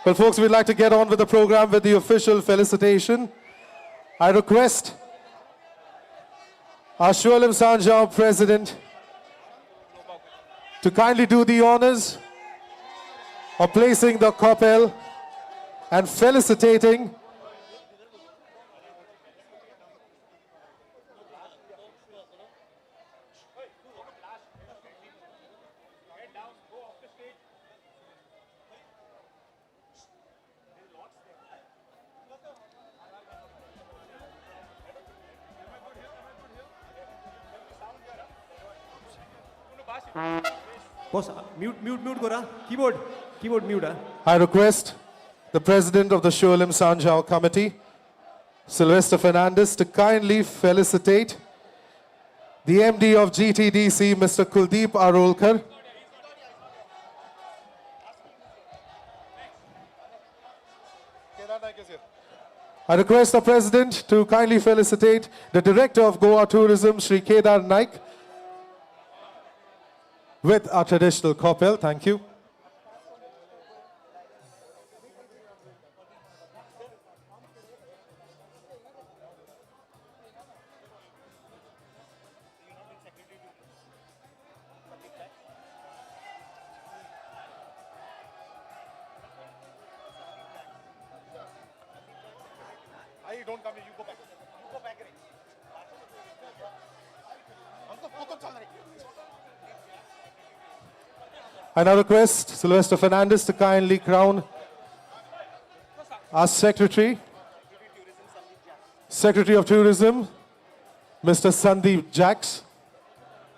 Well, folks, we'd like to get on with the program with the official felicitation. I request our Shualim Sanjao President to kindly do the honors of placing the copel and felicitating Boss, mute Gora. Keyboard mute. I request the President of the Shualim Sanjao Committee, Sylvester Fernandez, to kindly felicitate the MD of GTDC, Mr. Kuldeep Arolkar. I request the President to kindly felicitate the Director of Goa Tourism, Shri Kedar Naik, with our traditional copel. Thank you. Don't come here, you go back. You go back. I now request Sylvester Fernandez to kindly crown our Secretary of Tourism, Mr. Sandeep Jacks,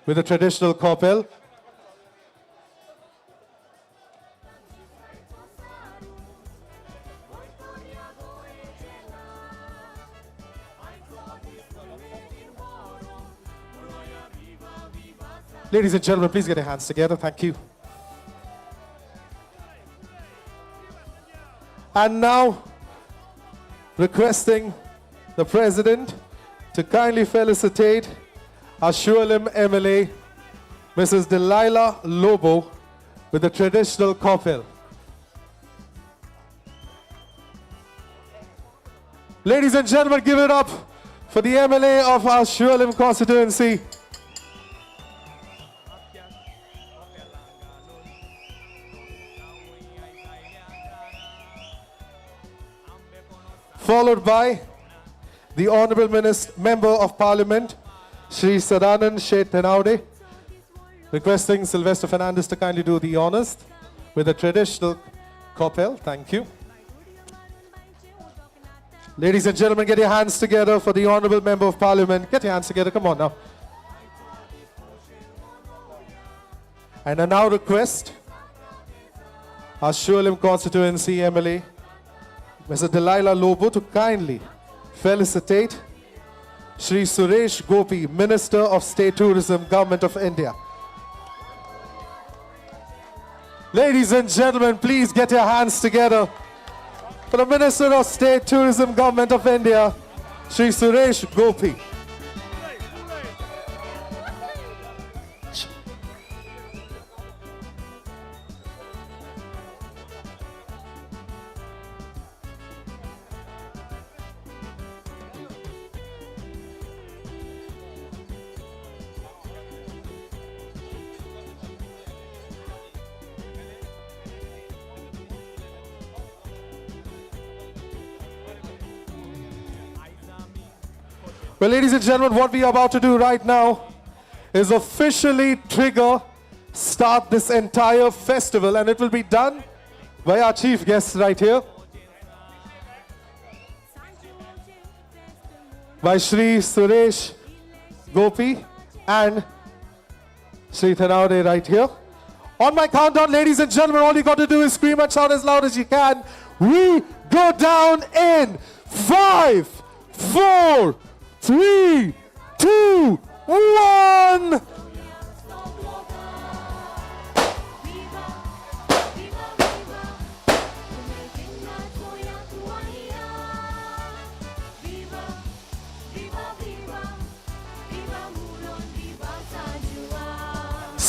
with a traditional copel. Ladies and gentlemen, please get your hands together. Thank you. And now, requesting the President to kindly felicitate our Shualim MLA, Mrs. Delilah Lobo, with the traditional copel. Ladies and gentlemen, give it up for the MLA of our Shualim constituency. Followed by the Honorable Member of Parliament, Shri Sadanand Sheth Tenaude, requesting Sylvester Fernandez to kindly do the honors with a traditional copel. Thank you. Ladies and gentlemen, get your hands together for the Honorable Member of Parliament. Get your hands together, come on now. And I now request our Shualim constituency MLA, Mr. Delilah Lobo, to kindly felicitate Shri Suresh Gopi, Minister of State Tourism, Government of India. Ladies and gentlemen, please get your hands together for the Minister of State Tourism, Government of India, Shri Suresh Gopi. Well, ladies and gentlemen, what we are about to do right now is officially start this entire festival, and it will be done by our chief guest right here, by Shri Suresh Gopi and Shri Tenaude right here. On my countdown, ladies and gentlemen, all you got to do is scream and shout as loud as you can. We go down in 5, 4, 3, 2, 1.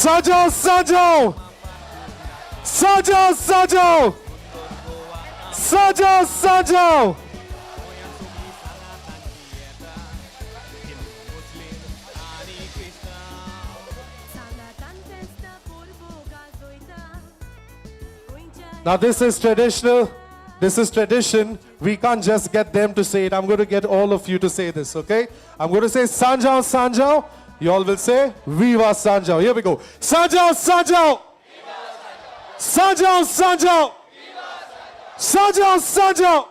Sajao, Sajao! Sajao, Sajao! Sajao, Sajao! Now this is traditional. This is tradition. We can't just get them to say it. I'm going to get all of you to say this, okay? I'm going to say Sanjao, Sanjao. You all will say Viva Sanjao. Here we go. Sanjao, Sanjao. Sanjao, Sanjao. Sanjao, Sanjao.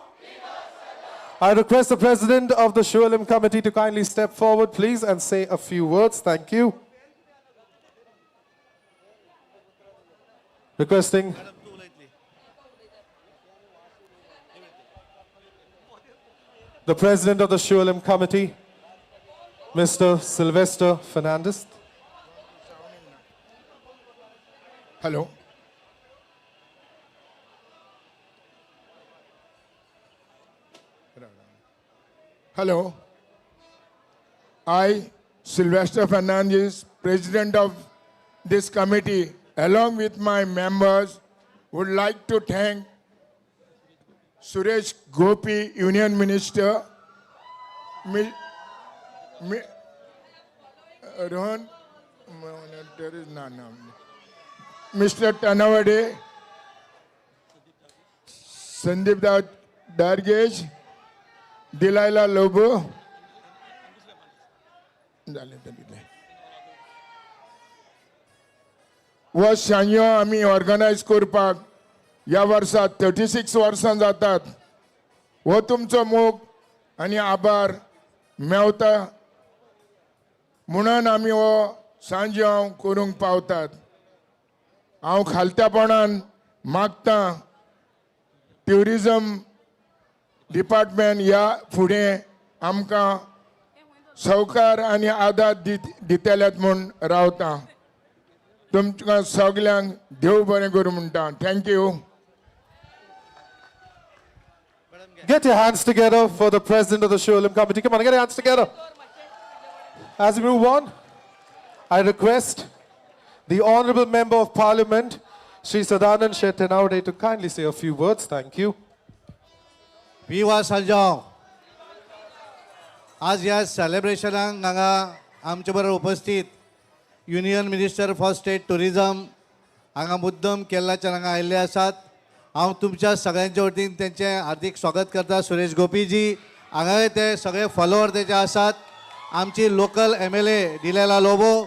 I request the president of the Shualim committee to kindly step forward, please, and say a few words. Thank you. Requesting the president of the Shualim committee, Mr. Sylvester Fernandez. Hello. Hello. I, Sylvester Fernandez, president of this committee, along with my members, would like to thank Suresh Gopi, Union Minister, Rohan, there is none. Mr. Tanawade, Sandeep Dargesh, Delilah Lobo. व शांयो आम्ही organise करपाक ह्या वर्सा 36 वर्सां जातात हो तुमचो मोग आनी आभार मेवता म्हणून आमी हो सांजो करूंक पावतात हांव खालत्यापणान मागता ट्युरिजम डिपार्टमेंट ह्या फुडें आमकां सहकार आनी आदार दितल्यात म्हूण रावता तुमकां सगल्यांक देव बरें करूं म्हणटा thank you Get your hands together for the president of the Shualim committee. Come on, get your hands together. As we move on, I request the honorable member of parliament, Shri Sadanand Shettinawade, to kindly say a few words. Thank you. विवा सांजाव आज ह्या सेलिब्रेशनाक हांगा आमचे बरोबर उपस्थित union minister for state tourism हांगा मुद्दम केरळाच्यान हांगा आयिल्ले आसात हांव तुमच्या सगळ्यांच्या वतीन तेंचे हार्दिक स्वागत करता सुरेश गोपीजी हांगा ते सगळे फॉलोवर तेचे आसात आमची लोकल MLA दिलेला लोबो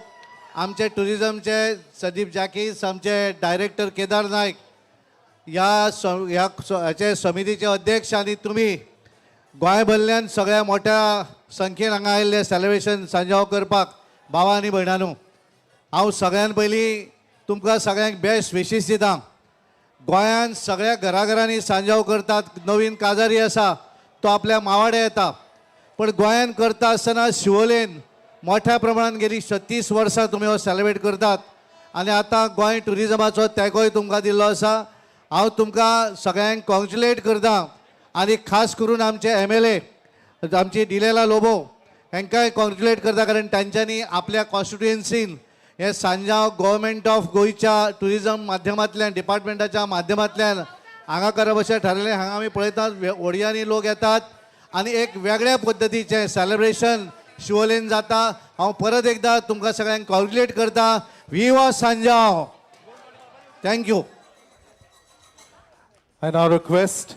आमचे टुरिजमचे संदीप जाकीस आमचे डायरेक्टर केदार नायक ह्या समितीचे अध्यक्ष आणि तुम्ही गोंयभरल्यान सगळ्या मोठ्या संख्येन हांगा आयिल्ले सेलिब्रेशन सांजाव करपाक भावां आनी भयणांनो हांव सगळ्यान पयलीं तुमकां सगळ्यांक बेस्ट विशीस दिता गोंयांत सगळ्या घराघरांनी सांजाव करतात नवीन काजारी आसा तो आपल्या मावाड्या येता पण गोंयांत करता आसतना शिवोलेन मोठ्या प्रमाणात गेली 36 वर्सां तुमी हो सेलिब्रेट करतात आनी आतां गोंय टुरिजमाचो तेंकोय तुमकां दिल्लो आसा हांव तुमकां सगळ्यांक कॉंग्रेच्युलेट करता आनी खास करून आमचे MLA आमची दिलेला लोबो हांकांय कॉंग्रेच्युलेट करता कारण तांच्यांनी आपल्या कॉन्स्टिट्युएन्सीन हे सांजाव गव्हर्मेंट ऑफ गोंयच्या टुरिजम माध्यमांतल्यान डिपार्टमेंटाच्या माध्यमांतल्यान हांगा करप अशें थारलें हांगा आमी पळयतात व्हडयांनी लोक येतात आनी एक वेगळ्या पद्दतीचें सेलिब्रेशन शिवोलेन जाता हांव परत एकदां तुमकां सगळ्यांक कॉंग्रेच्युलेट करता विवा Sanjao thank you I now request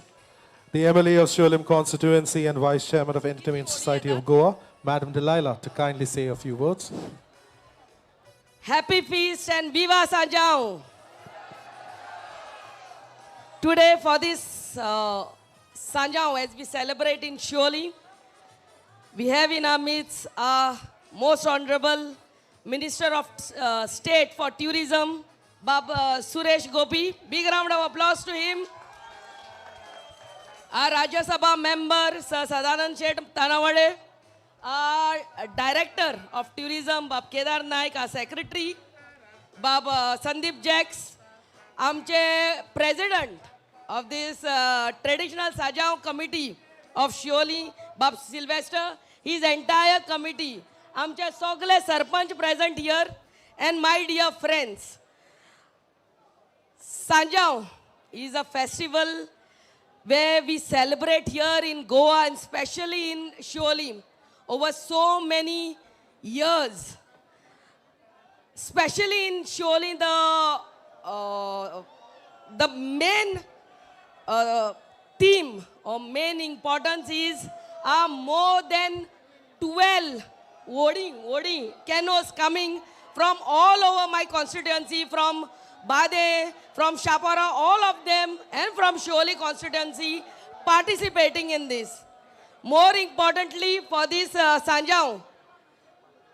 the MLA of Shualim constituency and Vice Chairman of Entertainment Society of Goa, Madam Delilah, to kindly say a few words. Happy Feast and Viva Sanjao! Today for this Sanjao as we celebrate in Shuali, we have in our midst our most honorable Minister of State for Tourism, Baba Suresh Gopi. Big round of applause to him. Our Rajya Sabha member, Sir Sadanand Shettinawade, our Director of Tourism, Bab Kedar Naik, our Secretary, Bab Sandeep Jacks, Amche President of this Traditional Sajao Committee of Shioli, Bab Sylvester, his entire committee, Amche Sogle Sarpanch present here, and my dear friends, Sanjav is a festival where we celebrate here in Goa and especially in Shioli over so many years. Especially in Shioli, the main theme or main importance is more than 12 Odi canoes coming from all over my constituency, from Bade, from Shapara, all of them, and from Shioli constituency participating in this. More importantly, for this Sanjav,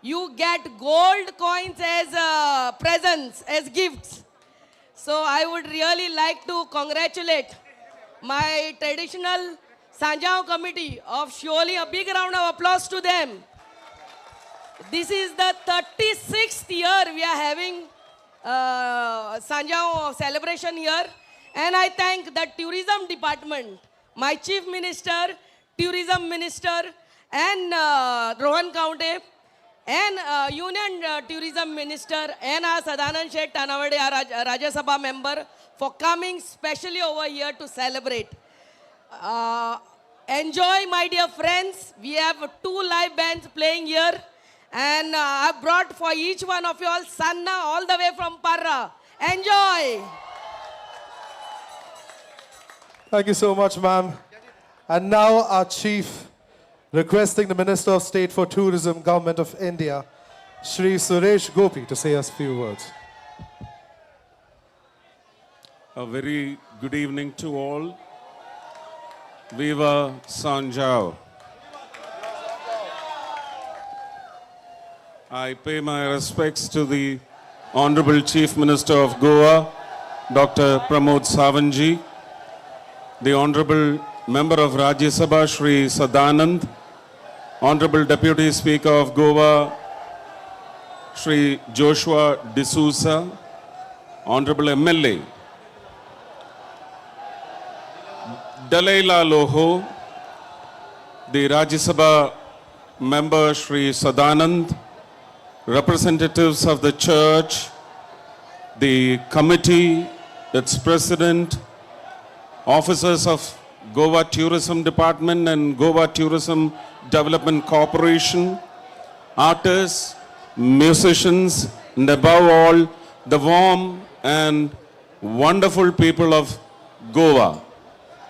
you get gold coins as presents, as gifts. So I would really like to congratulate my traditional Sanjav committee of Shioli. A big round of applause to them. This is the 36th year we are having Sanjav celebration here. And I thank the tourism department, my chief minister, tourism minister, and Rohan Kaunte, and Union Tourism Minister, and our Sadanand Sheikh Tanawade, our Rajya Sabha member, for coming specially over here to celebrate. Enjoy, my dear friends. We have 2 live bands playing here. And I brought for each one of you all Sanna all the way from Parra. Enjoy. Thank you so much, ma'am. And now our chief, requesting the Minister of State for Tourism, Government of India, Shri Suresh Gopi, to say us a few words. A very good evening to all. Viva Sanjav. I pay my respects to the Honorable Chief Minister of Goa, Dr. Pramod Savanji, the Honorable Member of Rajya Sabha, Shri Sadanand, Honorable Deputy Speaker of Goa, Shri Joshua D'Souza, Honorable MLA, Dalaila Loho, the Rajya Sabha Member Shri Sadanand, representatives of the church, the committee, its president, officers of Goa Tourism Department and Goa Tourism Development Corporation, artists, musicians, and above all, the warm and wonderful people of Goa.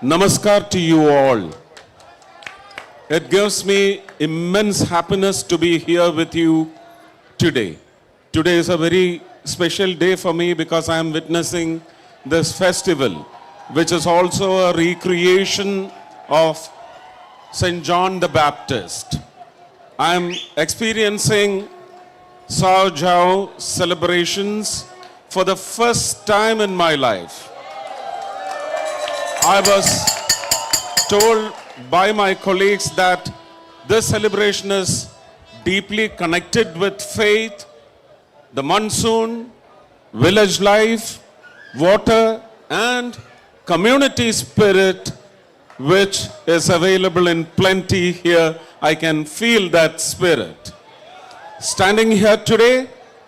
Namaskar to you all. It gives me immense happiness to be here with you today. Today is a very special day for me because I am witnessing this festival, which is also a recreation of St. John the Baptist. I am experiencing Sanjav celebrations for the first time in my life. I was told by my colleagues that this celebration is deeply connected with faith, the monsoon, village life, water, and community spirit, which is available in plenty here. I can feel that spirit. Standing here today,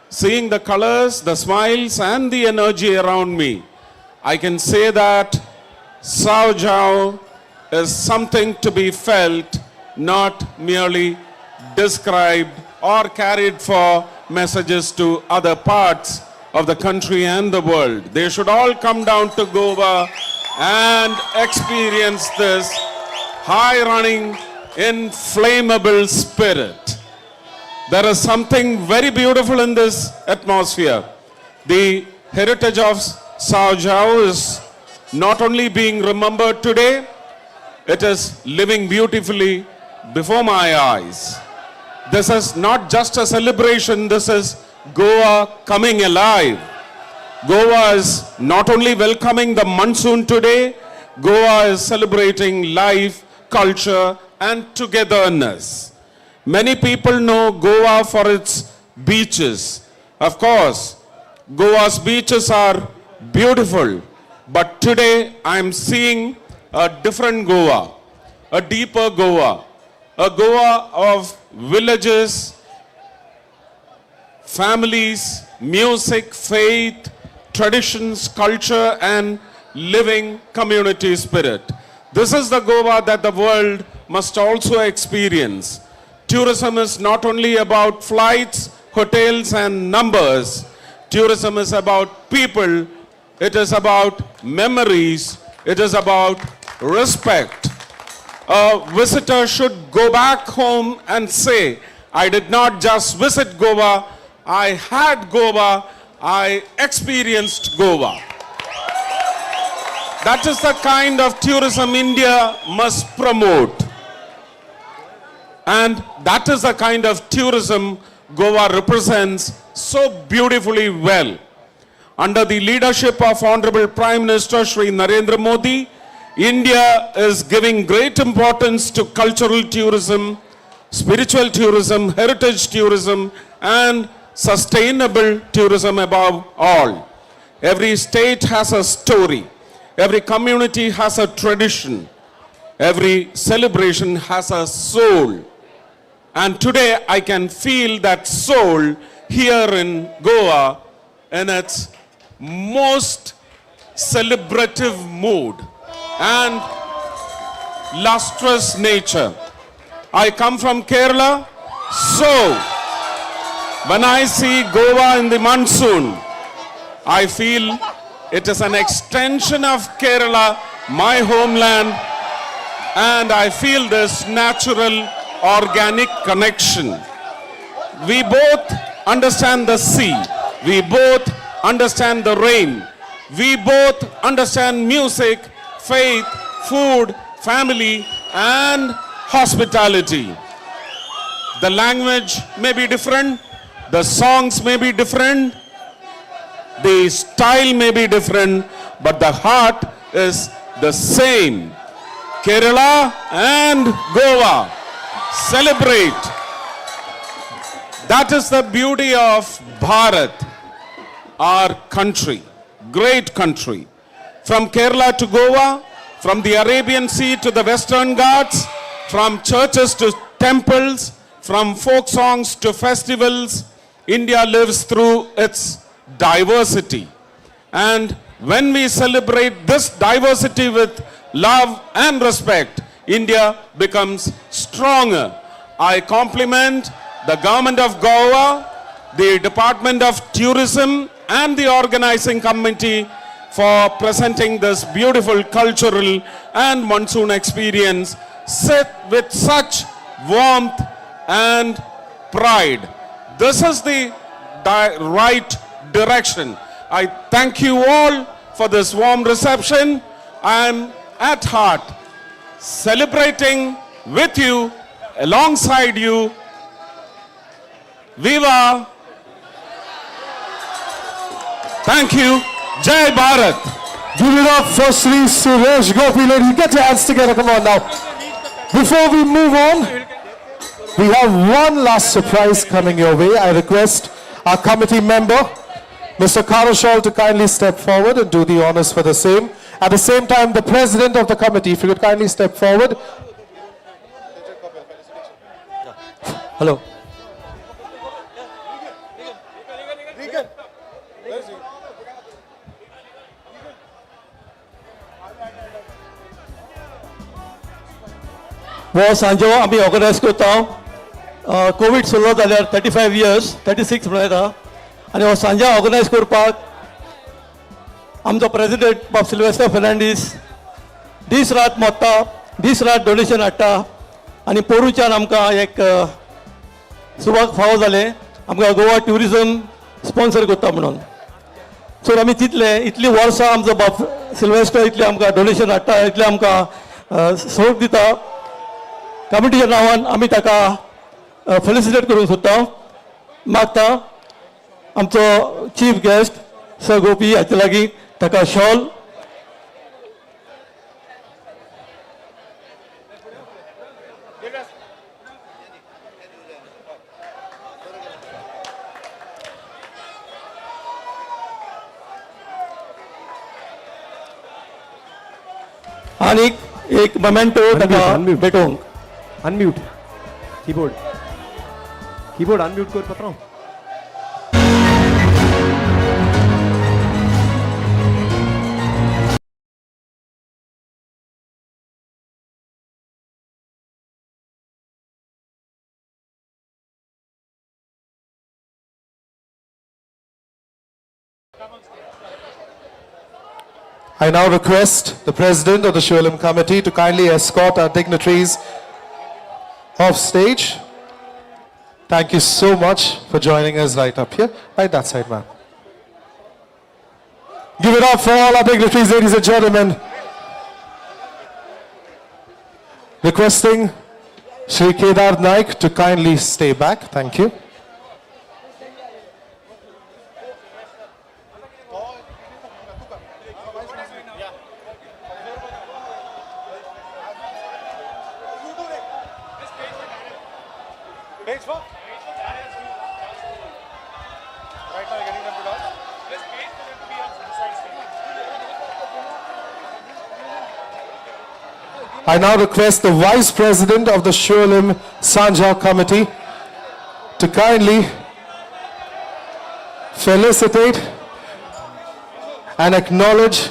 seeing the colors, the smiles, and the energy around me, I can say that Sanjav is something to be felt, not merely described or carried for messages to other parts of the country and the world. They should all come down to Goa and experience this high-running, inflammable spirit. There is something very beautiful in this atmosphere. The heritage of Sanjav is not only being remembered today, it is living beautifully before my eyes. This is not just a celebration, this is Goa coming alive. Goa is not only welcoming the monsoon today, Goa is celebrating life, culture, and togetherness. Many people know Goa for its beaches. Of course, Goa's beaches are beautiful, but today I am seeing a different Goa, a deeper Goa, a Goa of villages families, music, faith, traditions, culture, and living community spirit. This is the Goa that the world must also experience. Tourism is not only about flights, hotels, and numbers. Tourism is about people. It is about memories. It is about respect. A visitor should go back home and say, I did not just visit Goa, I had Goa, I experienced Goa. That is the kind of tourism India must promote. And that is the kind of tourism Goa represents so beautifully well. Under the leadership of Honorable Prime Minister Shri Narendra Modi, India is giving great importance to cultural tourism, spiritual tourism, heritage tourism, and sustainable tourism above all. Every state has a story. Every community has a tradition. Every celebration has a soul. And today I can feel that soul here in Goa in its most celebrative mood and lustrous nature. I come from Kerala, so when I see Goa in the monsoon, I feel it is an extension of Kerala, my homeland, and I feel this natural, organic connection. We both understand the sea. We both understand the rain. We both understand music, faith, food, family, and hospitality. The language may be different, the songs may be different, the style may be different, but the heart is the same. Kerala and Goa celebrate. That is the beauty of Bharat, our country, great country. From Kerala to Goa, from the Arabian Sea to the Western Ghats, from churches to temples, from folk songs to festivals, India lives through its diversity. And when we celebrate this diversity with love and respect, India becomes stronger. I compliment the government of Goa, the Department of Tourism, and the organizing committee for presenting this beautiful cultural and monsoon experience set with such warmth and pride. This is the right direction. I thank you all for this warm reception. I am at heart celebrating with you, alongside you. Viva! Thank you. Jai Bharat. Give it up for Sri Suresh Gopi, ladies. Get your hands together, come on now. Before we move on, we have one last surprise coming your way. I request our committee member, Mr. Karashal, to kindly step forward and do the honors for the same. At the same time, the president of the committee, if you could kindly step forward. Hello. वो सांजो आम्ही organise करता Covid सुरू जाल्यार 35 years 36 म्हणून येता आनी हो सांजे ऑर्गनायज करपाक आमचो प्रेसिडेंट बाब सिल्वेस्टर फर्नांडीस दीस रात मोडटा दीस रात डोनेशन हाडटा आनी पोरूच्यान आमकां एक सुवाक फावो जालें आमकां गोवा ट्युरिजम स्पॉन्सर करता म्हणून सो आमी चिंतले इतली वर्सां आमचो बाब सिल्वेस्टर इतलें आमकां डोनेशन हाडटा इतलें आमकां सोड दिता कमिटीच्या नांवान आमी ताका फेलिसिटेट करूंक सोदता मागता आमचो चीफ गेस्ट सर गोपी हाचे लागीं ताका शॉल आनी एक मोमेंटो ताका भेटोवंक अनम्यूट कीबोर्ड अनम्यूट कर पात्रांव I now request the President of the Shulam Committee to kindly escort our dignitaries off stage. Thank you so much for joining us right up here. Right that side, ma'am. Give it up for all our dignitaries, ladies and gentlemen. Requesting Shri Kedar Naik to kindly stay back. Thank you. I now request the Vice President of the Shulam Sanja Committee to kindly felicitate and acknowledge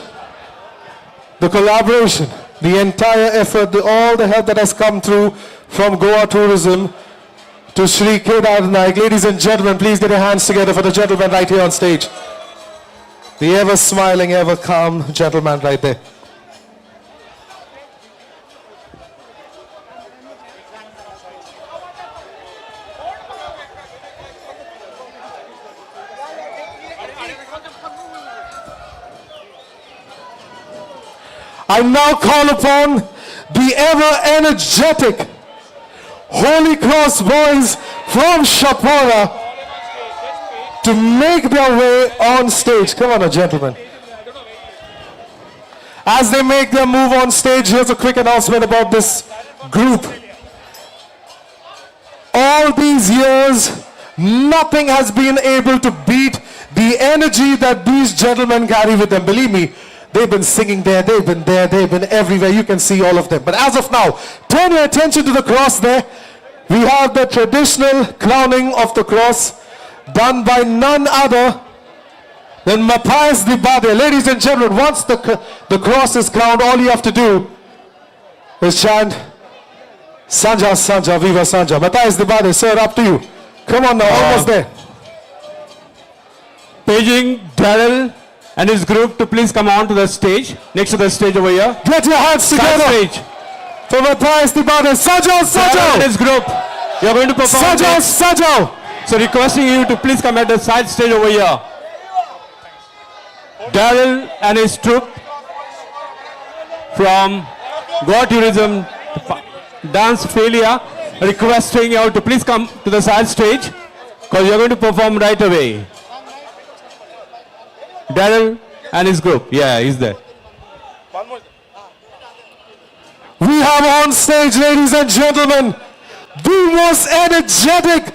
the collaboration, the entire effort, all the help that has come through from Goa Tourism to Shri Kedar Naik. Ladies and gentlemen, please get your hands together for the gentleman right here on stage. The ever smiling, ever calm gentleman right there. I now call upon the ever-energetic Holy Cross boys from Shapora to make their way on stage. Come on, gentlemen. As they make their move on stage, here's a quick announcement about this group. All these years, nothing has been able to beat the energy that these gentlemen carry with them. Believe me, they've been singing there, they've been everywhere. You can see all of them. But as of now, turn your attention to the cross there. We have the traditional crowning of the cross done by none other than Matthias Dibade. Ladies and gentlemen, once the cross is crowned, all you have to do is chant Sanja, Sanja, Viva Sanja. Matthias Dibade, sir, up to you. Come on now, almost there. Paging Daryl and his group to please come on to the stage, next to the stage over here. Get your hands Side together stage. for Matthias Dibade. Sanja, Daryl and Sanja! his group, you are going to perform Sanja, next. Sanja! So requesting you to please come at the side stage over here. Daryl and his troop from Goa Tourism Dance Failure requesting you to please come to the side stage because you are going to perform right away. Daryl and his group. Yeah, he's there. We have on stage, ladies and gentlemen, the most energetic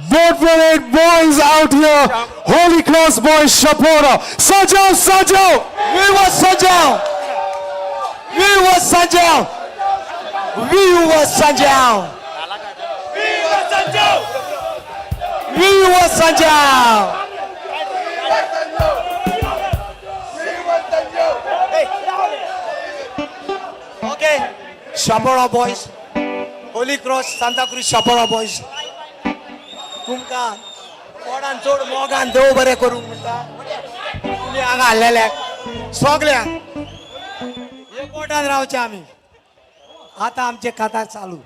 boat parade boys out here. Holy Cross boys, Shapora. Sajao, Sajao! We were Sanjao! We were Sanjao! We were Sanjao! We were Sanjao! Okay, Shapora boys, Holy Cross, Santa Cruz, Shapora boys. तुमकां कोणान चड मोगान देव बरें करूंक म्हणटा तुमी हांगा हाडलेल्याक सगल्यांक एकवटान रावचे आमी आतां आमचे कातार चालू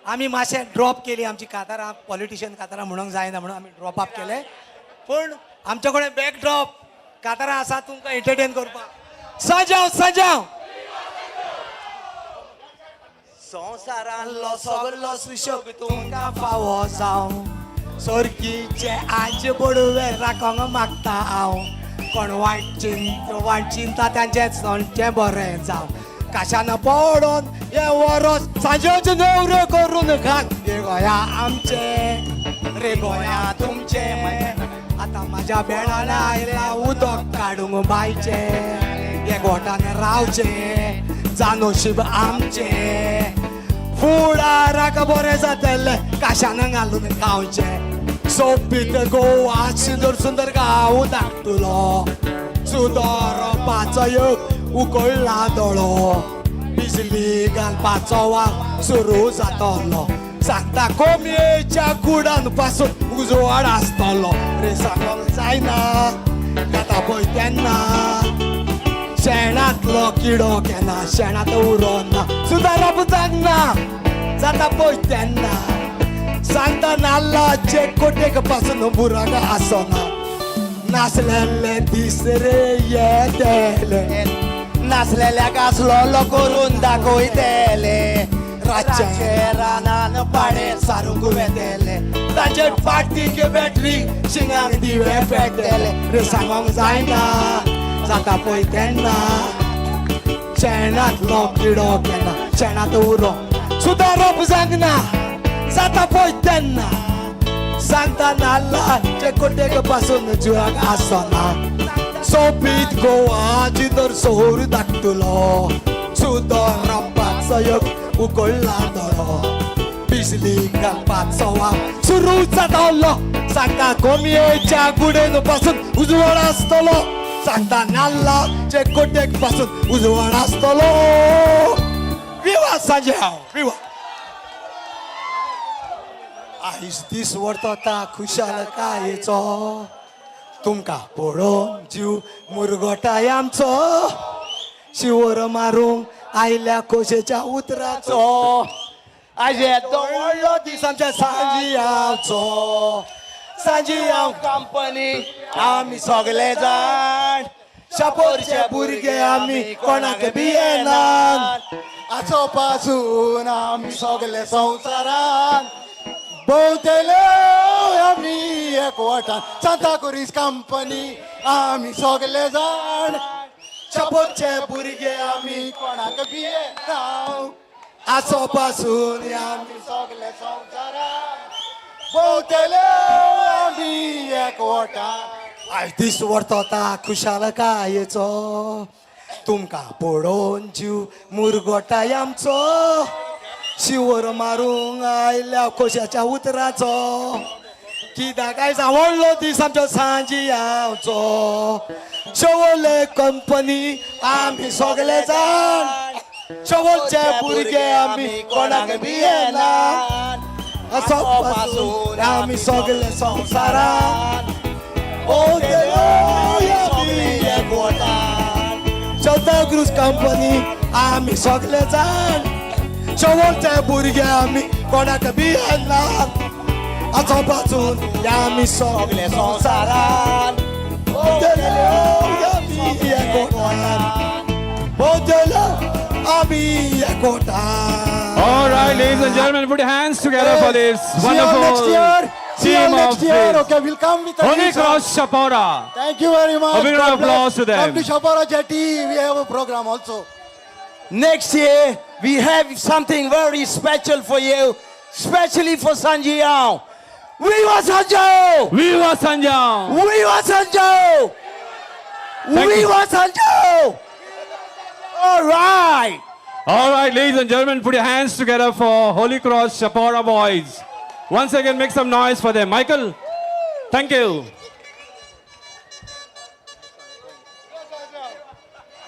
आमी मातशें ड्रॉप केली आमची कातारां पॉलिटिशियन कातारां म्हणूंक जायना म्हणून आमी ड्रॉप अप केले पूण आमचे कडेन बॅक ड्रॉप कातारां आसा तुमकां एंटरटेन करपाक सजाव सजाव संवसारांतलो सगलो सुशोग तुमकां फावो जावं सर्गीचे आज बडवे राखोंक मागता हांव कोण वायट चिंता तांचें सोंचें बरें जावं काशान पडोन हे वरोस सांजेचे नवरे करून घाल रे गोंया आमचे रे गोंया तुमचे आतां म्हाज्या बेडान आयला उदक काडूंक बायचे एकवटान रावचे जानोशीब आमचे फुडाराक बरें जातले काशान घालून खावचे सोपीत गोवा सुंदर सुंदर गांव धाकटुलो सुदरपाचो योग उकळला दोळो बिजली घालपाचो वाग सुरू जातलो सांगता कोमयेच्या कुडान पासून उजवाड आसतलो रे सांगोंक जायना जाता पळय तेन्ना शेणांतलो किडो केन्ना शेणांत उरोना सुदारप जागना जाता पळय तेन्ना सांगता नाल्लाचे कोटेक पासून बुराक आसना नासलेले दीस रे येतेले नासलेल्याक आसलो करून दाखयतेले रातचे रानान पाडे सारूंक वेतेले ताचे पाटीक बॅटरी शिंगाक दिवे पेटले रे सांगोंक जायना जाता पळय तेन्ना शेणांतलो किडो केन्ना शेणांत उरो सुदारप जागना जाता पळय तेन्ना सांगता नाल्लाचे कोटेक पासून जुवाक आसना सोपीत गोवा जिदर सोर धाकटुलो सुदारपाचो योग उगडला दोळो बिजली घालपाचो वाव सुरू जातालो सांगता गोमयेच्या गुडेन पासून उजवाड आसतलो सांगता नाल्लाचे कोटेक पासून उजवाड आसतलो विवा सांज्याव विवा आयज दीस व्हरता खुशालकायेचो तुमकां पळोवन जीव मुरगोटाय आमचो शिवर मारूंक आयल्या खोशेच्या उतराचो आयज येतो व्हडलो दीस आमच्या सांजियांचो सांजियांव कंपनी आमी सगळे जाण शापोरचे भुरगे आमी कोणाक भियेनात आचो पासून आमी सगळे संवसारान भोंवतेले आमी एकवटान सांताक्रुज कंपनी आमी सगळे जाण शापोरचे भुरगे आमी कोणाक भियेना आसो पासून आमी सगळे संवसारान भोंवतेले आमी एकवटान आयज दीस व्हरता खुशालकायेचो तुमकां पळोवन जीव मुरगोटाय आमचो शिवर मारूंक आयल्या खोशाच्या उतराचो कित्याक आयज व्हडलो दीस आमचो सांजियांचो शोवले कंपनी आमी सगळे जाण शोवलचे भुरगे आमी कोणाक भियेना असो पासून आमी सगळे संवसारान सांताक्रुज कंपनी आमी सगळे जाण शोवलचे भुरगे आमी कोणाक भियेना आचो पासून आमी सगळे संवसारान आमी एकवटान. All right, ladies and gentlemen, put your hands together for this wonderful next year. See you team next of year. this. Okay, we'll come with Holy Cross Chapora. Thank you very much. A big round of God bless. applause to them. Come to Chapora Jetty. We have a program also. Next year, we have something very special for you, especially for Sanjiao. Viva Sanjiao! Viva Sanjam! Viva Sanjiao! Thank you. Viva Sanjiao! All right. All right, ladies and gentlemen, put your hands together for Holy Cross Chapora boys. Once again, make some noise for them. Michael, thank you.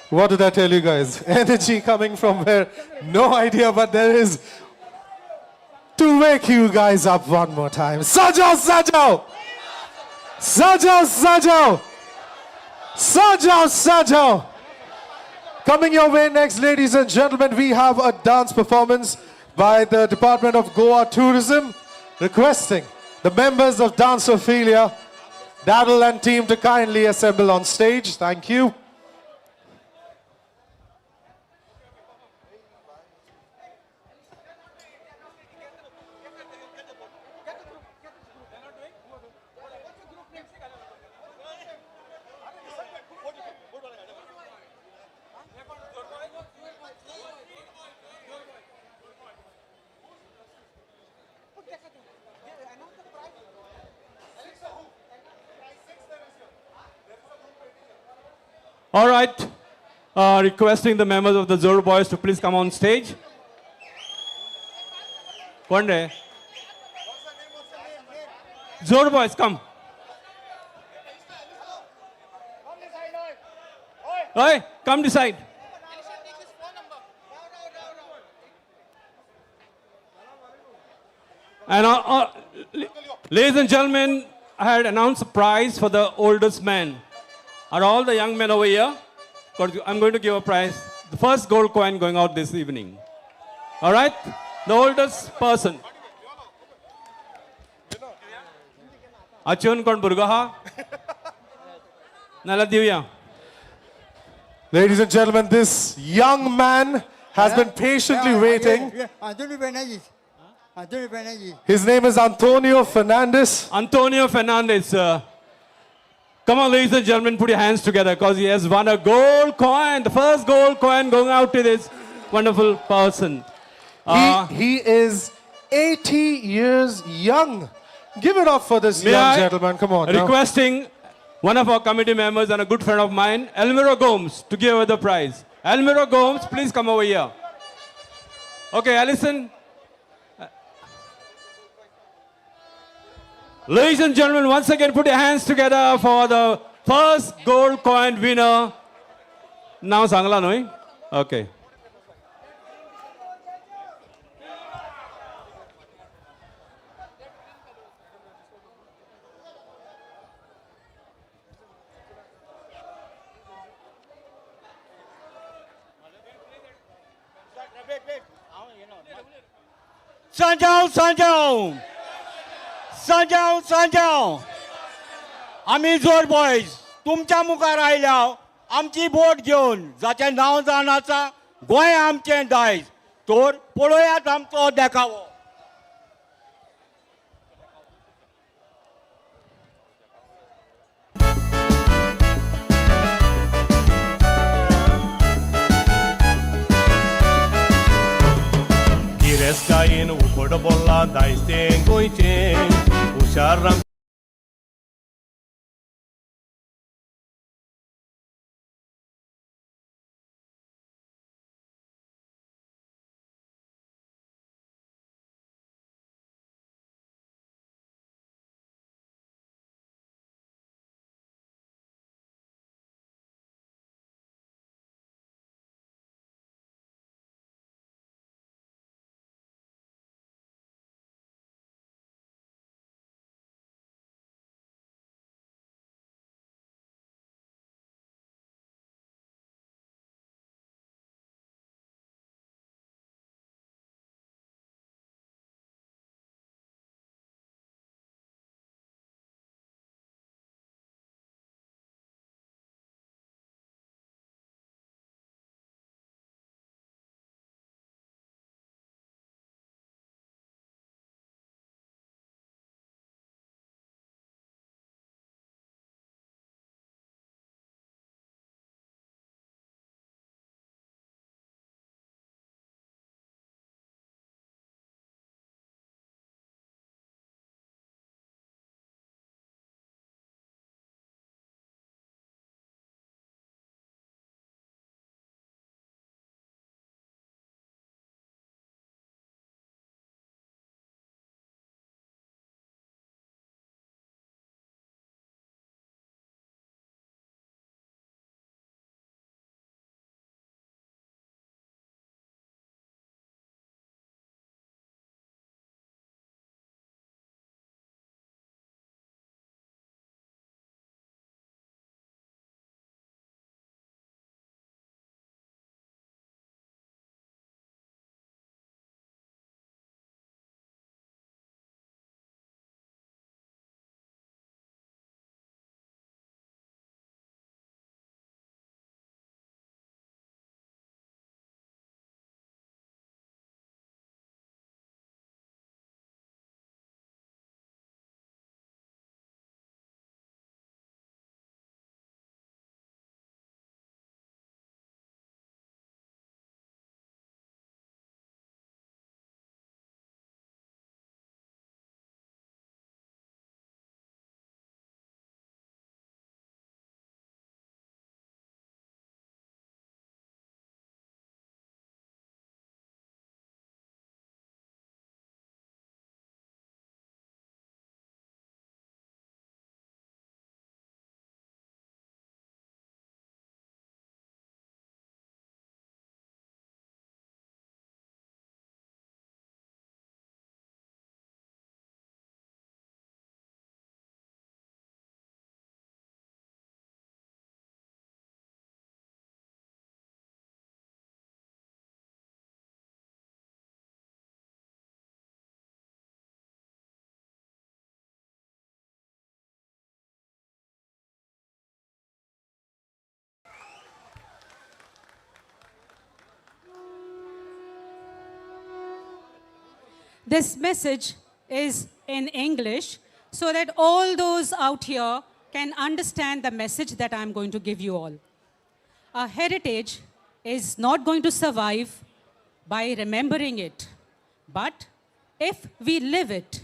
What did I tell you guys? Energy coming from where? No idea, but there is to wake you guys up one more time. Sajao, Sajao! Sajao, Sajao! Sajao, Sajao! Coming your way next, ladies and gentlemen, we have a dance performance by the Department of Goa Tourism, requesting the members of Dance Ophelia, Daryl and team to kindly assemble on stage. Thank you. All right, requesting the members of the Zoro boys to please come on stage. One day. Zoro boys, come. Hey, come this side. And ladies and gentlemen, I had announced a prize for the oldest man. Are all the young men over here? I'm going to give a prize. The first gold coin going out this evening. All right? The oldest person. Achun kon burgaha? Nala divya. Ladies and gentlemen, this young man has been patiently waiting. His name is Antonio Fernandez. Antonio Fernandez. Come on, ladies and gentlemen, put your hands together because he has won a gold coin. The first gold coin going out to this wonderful person. He is 80 years young. Give it up for this May young I gentleman. Come on. now. Requesting one of our committee members and a good friend of mine, Elmiro Gomes, to give away the prize. Elmiro Gomes, please come over here. Okay, Alison. Ladies and gentlemen, once again, put your hands together for the first gold coin winner. Now, Sangla, no? Okay. Sanjao आम्ही जोर boys तुमच्या मुखार आयल्या आमची boat घेऊन जाचें नांव जावन आसा गोंय आमचें दायज तर पळोवयात आमचो देखावो गिरेस्तायेन उकड बोल्ला दायज गोंयचें हुशार this message is in English so that all those out here can understand the message that I'm going to give you all. Our heritage is not going to survive by remembering it, but if we live it,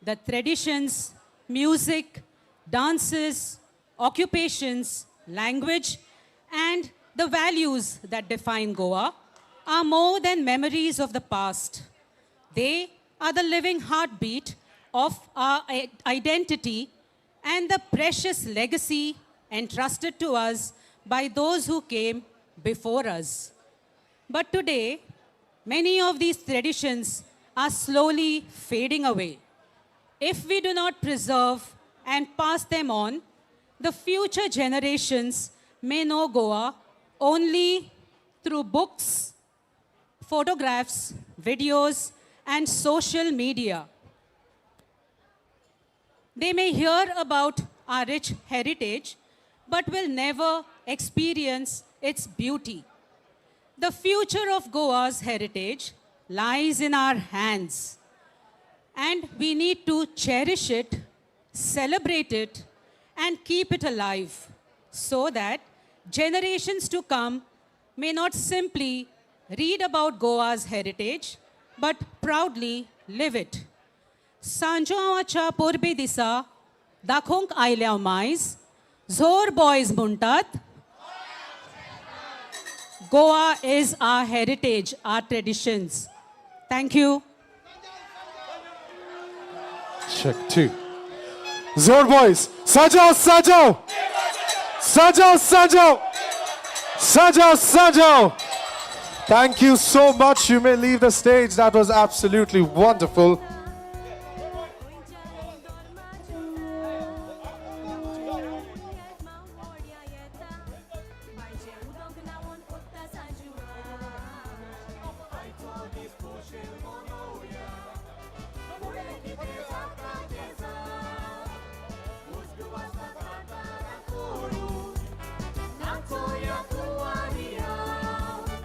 the traditions, music, dances, occupations, language, and the values that define Goa are more than memories of the past. They are the living heartbeat of our identity and the precious legacy entrusted to us by those who came before us. But today, many of these traditions are slowly fading away. If we do not preserve and pass them on, the future generations may know Goa only through books, photographs, videos, and social media. They may hear about our rich heritage, but will never experience its beauty. The future of Goa's heritage lies in our hands, and we need to cherish it, celebrate it, and keep it alive so that generations to come may not simply read about Goa's heritage, but proudly live it. सांजोवाच्या पोरबे दिसा दाखोवंक आयल्या मायज झोर boys म्हणटात Goa is our heritage, our traditions. Thank you. Check 2. Zor boys. Sajao, Sajao. Sajao, Sajao. Sajao, Sajao. Thank you so much. You may leave the stage. That was absolutely wonderful.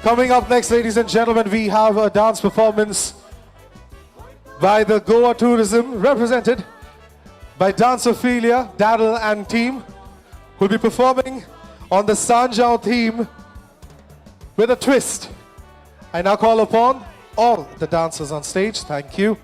Coming up next, ladies and gentlemen, we have a dance performance by the Goa Tourism, represented by Danceophilia, Daryl and team, who will be performing on the Sanjao theme with a twist. I now call upon all the dancers on stage. Thank you.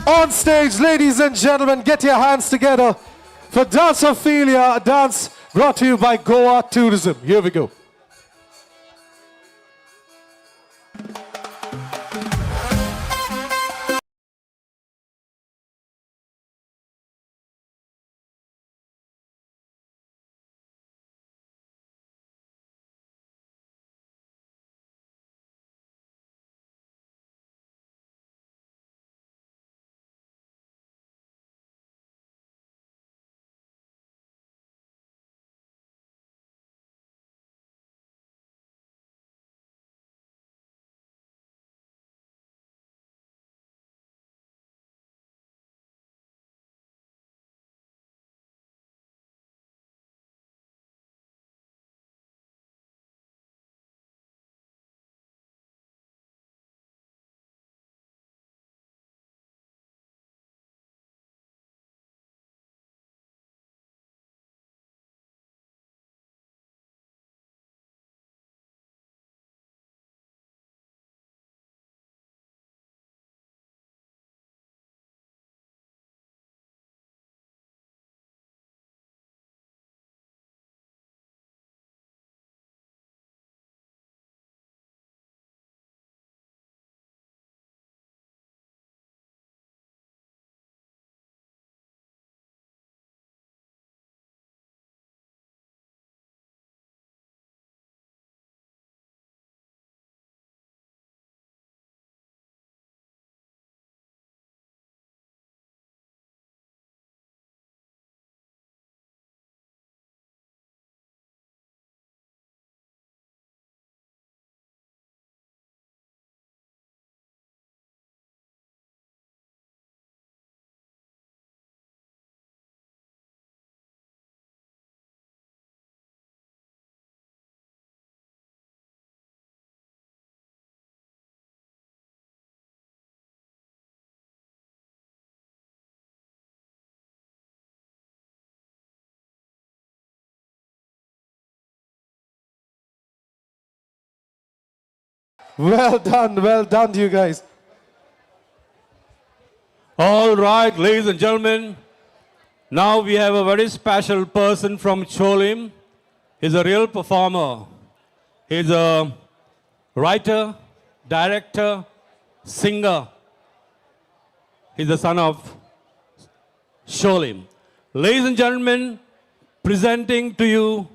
On stage, ladies and gentlemen, get your hands together for Danceophilia, a dance brought to you by Goa Tourism. Here we go. Well done, you guys. All right, ladies and gentlemen, now we have a very special person from Cholim. He's a real performer. He's a writer, director, singer. He's the son of Cholim. Ladies and gentlemen, presenting to you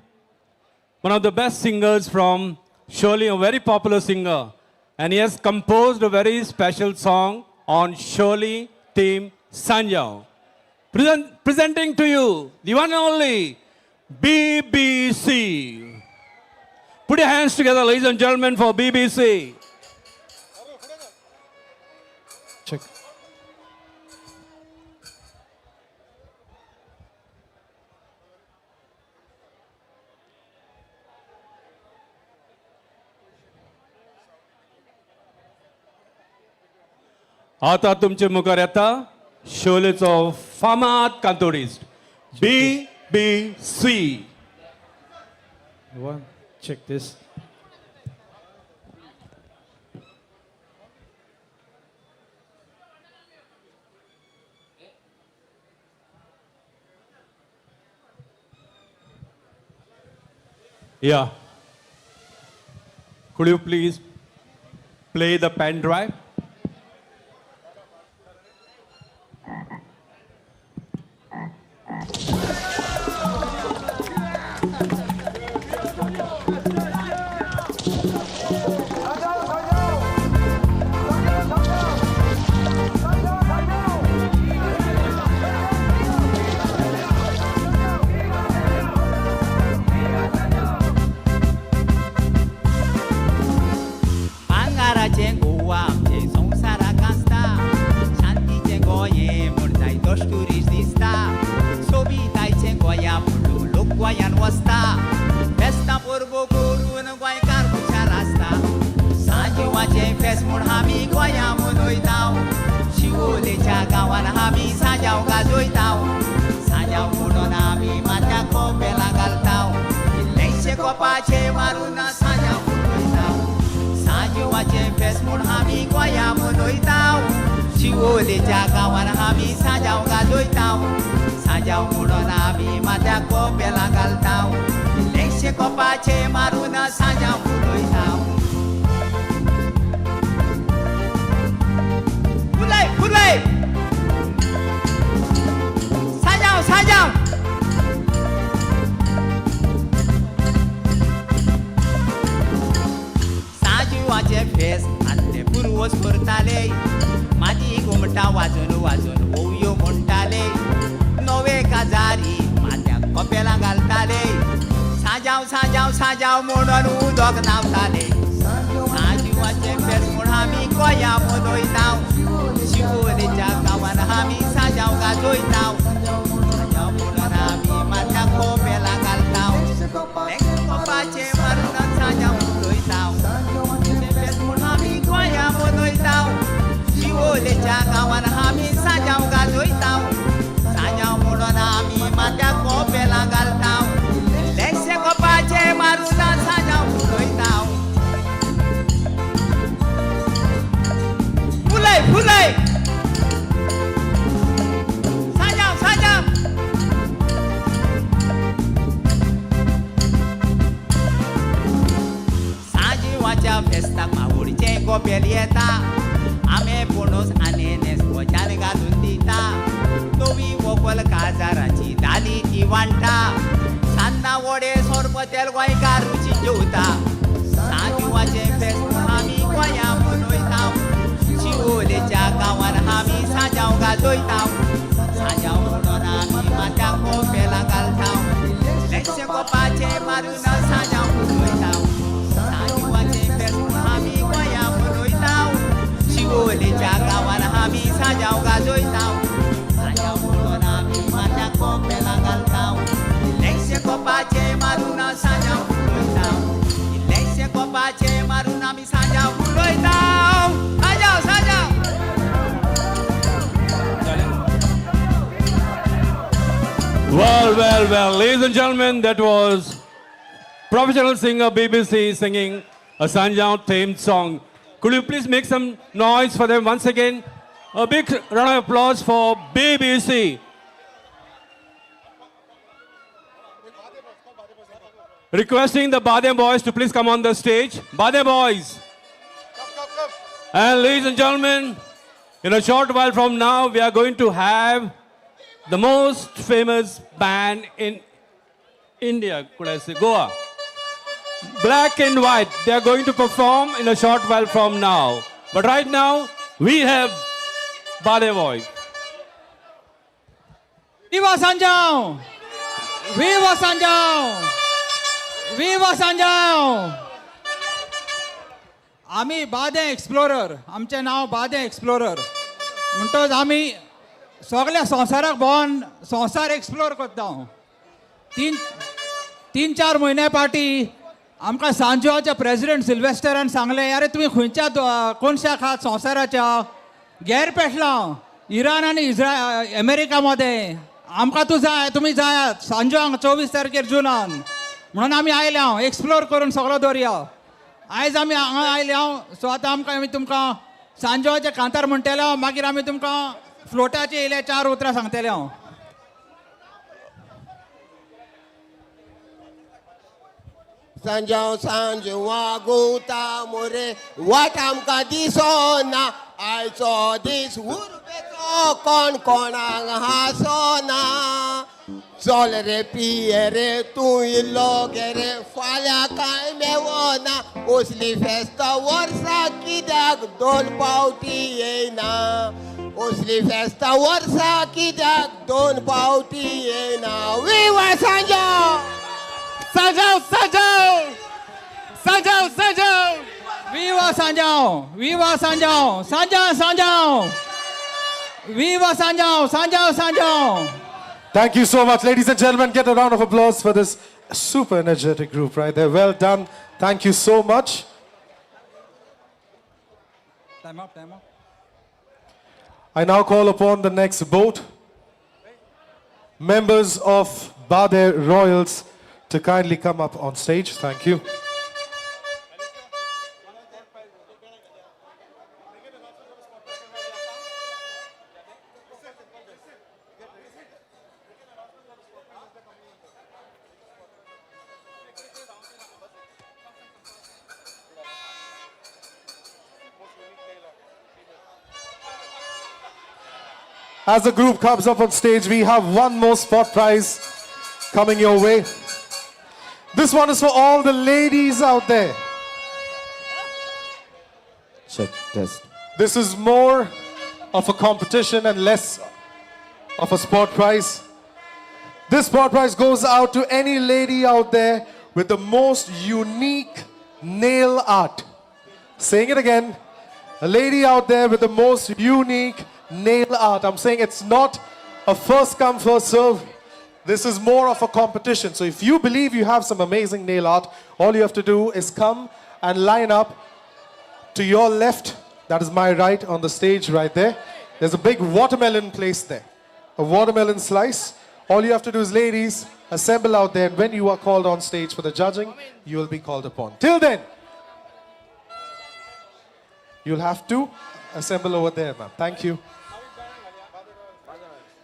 one of the best singers from Cholim, a very popular singer. And he has composed a very special song on Cholim theme, Sanjao. Presenting to you the one and only BBC. Put your hands together, ladies and gentlemen, for BBC. Check. आता तुमचे मुखार येता शोलेचो फामाद कांतोरिस्ट BBC. One, check this. Yeah. Could you please play the pen drive? भांगाराचे Goa आमचे संवसाराक आसता शांतीचे गोंये म्हूण जायतो टुरिस्ट दिसता सोबितायचे गोंया म्हणून लोक गोंयान वचता फेस्तां परबो करून गोंयकार हुशार आसता सांजिवाचे फेस्त म्हूण आमी गोंया मनयताव शिवोलेच्या गांवान आमी सांजाव गाजयताव सांजाव म्हणून आमी माथ्या कोपेलां घालताव इल्लेशे कोपाचे मारून सांजाव मनयताव सांजिवाचे फेस्त म्हूण आमी गोंया मनयताव शिवोलेच्या गांवान आमी सांजाव गाजयताव सांजाव म्हणून आमी माथ्या कोपेलां घालताव इल्लेशे कोपाचे मारून सांजाव मनयताव फुलय फुलय सांजाव सांजाव सांजिवाचे फेस्त आदले पुर्वज करताले माती घुमटां वाजून वाजून ओवयो म्हणटाले नवे काजारी माथ्याक कोपेलां घालताले सांजाव सांजाव सांजाव म्हणून उदक न्हांवताले सांजिवाचे फेस्त म्हूण आमी गोंया मनयताव शिवोलेच्या गांवान आमी सांजाव गाजयताव सांजाव म्हणून आमी माथ्याक कोपेलां घालताव कोपाचे मारून सांजाव मनयताव फेस्त म्हूण आमी गोंया मनयताव शिवोलेच्या गांवान आमी सांजाव गाजयताव सांजाव म्हणून आमी माथ्याक कोपेलां घालताव इल्लेशे कोपाचे मारून सांजाव मनयताव फुलय फुलय सांजाव सांजाव सांजिवाच्या फेस्ताक मावडीचे कोपेल येता आमे पणूस आनी नेस्कोच्यान घालून दिता नवी व्हंकल काजाराची दाली ती वांटा सान्नां वडे सोरपतेल गोंयकार रुची जेवता सांजिवाचे फेस्त म्हूण आमी गोंया मनयताव शिवोलेच्या गांवान आमी सांजाव गाजयताव सांजाव म्हणून आमी माथ्याक कोपेलां घालताव इल्लेशे कोपाचे मारून सांजाव मनयताव सांजिवाचे फेस्त म्हूण आमी गोंया मनयताव शिवोलेच्या गांवान आमी सांजाव गाजयताव सांजाव म्हणून आमी माथ्याक कोपेलां घालताव इल्लेशे कोपाचे मारून सांजाव मनयताव इल्लेशे कोपाचे मारून आमी Sanjao मनयताव Sanjao Sanjao Well, ladies and gentlemen, that was professional singer BBC singing a Sanjao theme song Could you please make some noise for them once again? A big round of applause for BBC. Requesting the Bade boys to please come on the stage. Bade boys. And ladies and gentlemen, in a short while from now, we are going to have the most famous band in India, could I say, Goa. Black and White. They are going to perform in a short while from now. But right now, we have Bade boys. Viva Sanjao! Viva Sanjao! Viva Sanjao! आम्ही बादे explorer आमचें नांव बादे explorer म्हणटच आमी सगळ्या संवसाराक भोंवन संवसार एक्सप्लोर करता तीन चार म्हयन्या फाटी आमकां सांजोच्या प्रेसिडेंट सिल्वेस्टरान सांगलें अरे तुमी खंयच्या कोणशा खात संवसाराच्या गैर पेटलां इराण आनी अमेरिका मध्ये आमकां तूं जाय तुमी जायात सांजोक 24 तारखेर जुनान म्हणून आमी आयल्या एक्सप्लोर करून सगळो दर्या आयज आमी हांगा आयल्या सो आतां आमी तुमकां सांजोचे कांतार म्हणटले मागीर आमी तुमकां फ्लोटाचे येयले 4 उतरां सांगतले हांव सांजाव सांज वागोता मोरे वाट आमकां दिसोना आयचो दीस उरबेचो कोण कोणाक हांसोना चल रे पिये रे तूं इल्लो गे रे फाल्यां कांय मेवना असली फेस्तां वर्सां कित्याक 2 पावटी येयना असली फेस्तां वर्सां कित्याक 2 पावटी येयना विवा Sanjao Sanjao, Sanjao! Sanjao, Sanjao! Viva Sanjao! Viva Sanjao! Sanjao, Sanjao! Viva Sanjao! Sanjao, Sanjao! Thank you so much, ladies and gentlemen. Get a round of applause for this super energetic group right there. Well done. Thank you so much. Time up, time up. I now call upon the next boat. Members of Bade Royals to kindly come up on stage. Thank you. As the group comes up on stage, we have one more spot prize coming your way. This one is for all the ladies out there. Check, test. This is more of a competition and less of a sport prize. This sport prize goes out to any lady out there with the most unique nail art. Saying it again, a lady out there with the most unique nail art. I'm saying it's not a first come, first serve. This is more of a competition. So if you believe you have some amazing nail art, all you have to do is come and line up to your left. That is my right on the stage right there. There's a big watermelon placed there. A watermelon slice. All you have to do is, ladies, assemble out there. And when you are called on stage for the judging, you will be called upon. Till then, you'll have to assemble over there, ma'am. Thank you.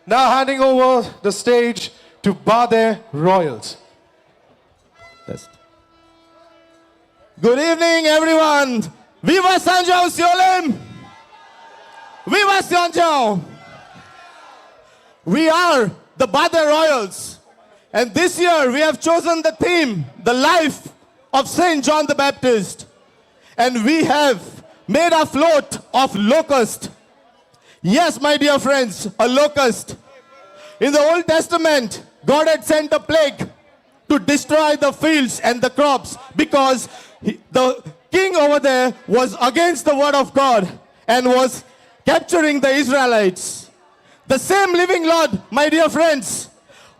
Now handing over the stage to Bade Royals. Test. Good evening, everyone. Viva Sanjao Siolim! Viva Sanjao! We are the Bade Royals. And this year we have chosen the theme, the life of Saint John the Baptist. And we have made a float of locust. Yes, my dear friends, a locust. In the Old Testament, God had sent a plague to destroy the fields and the crops because the king over there was against the word of God and was capturing the Israelites. The same living Lord, my dear friends,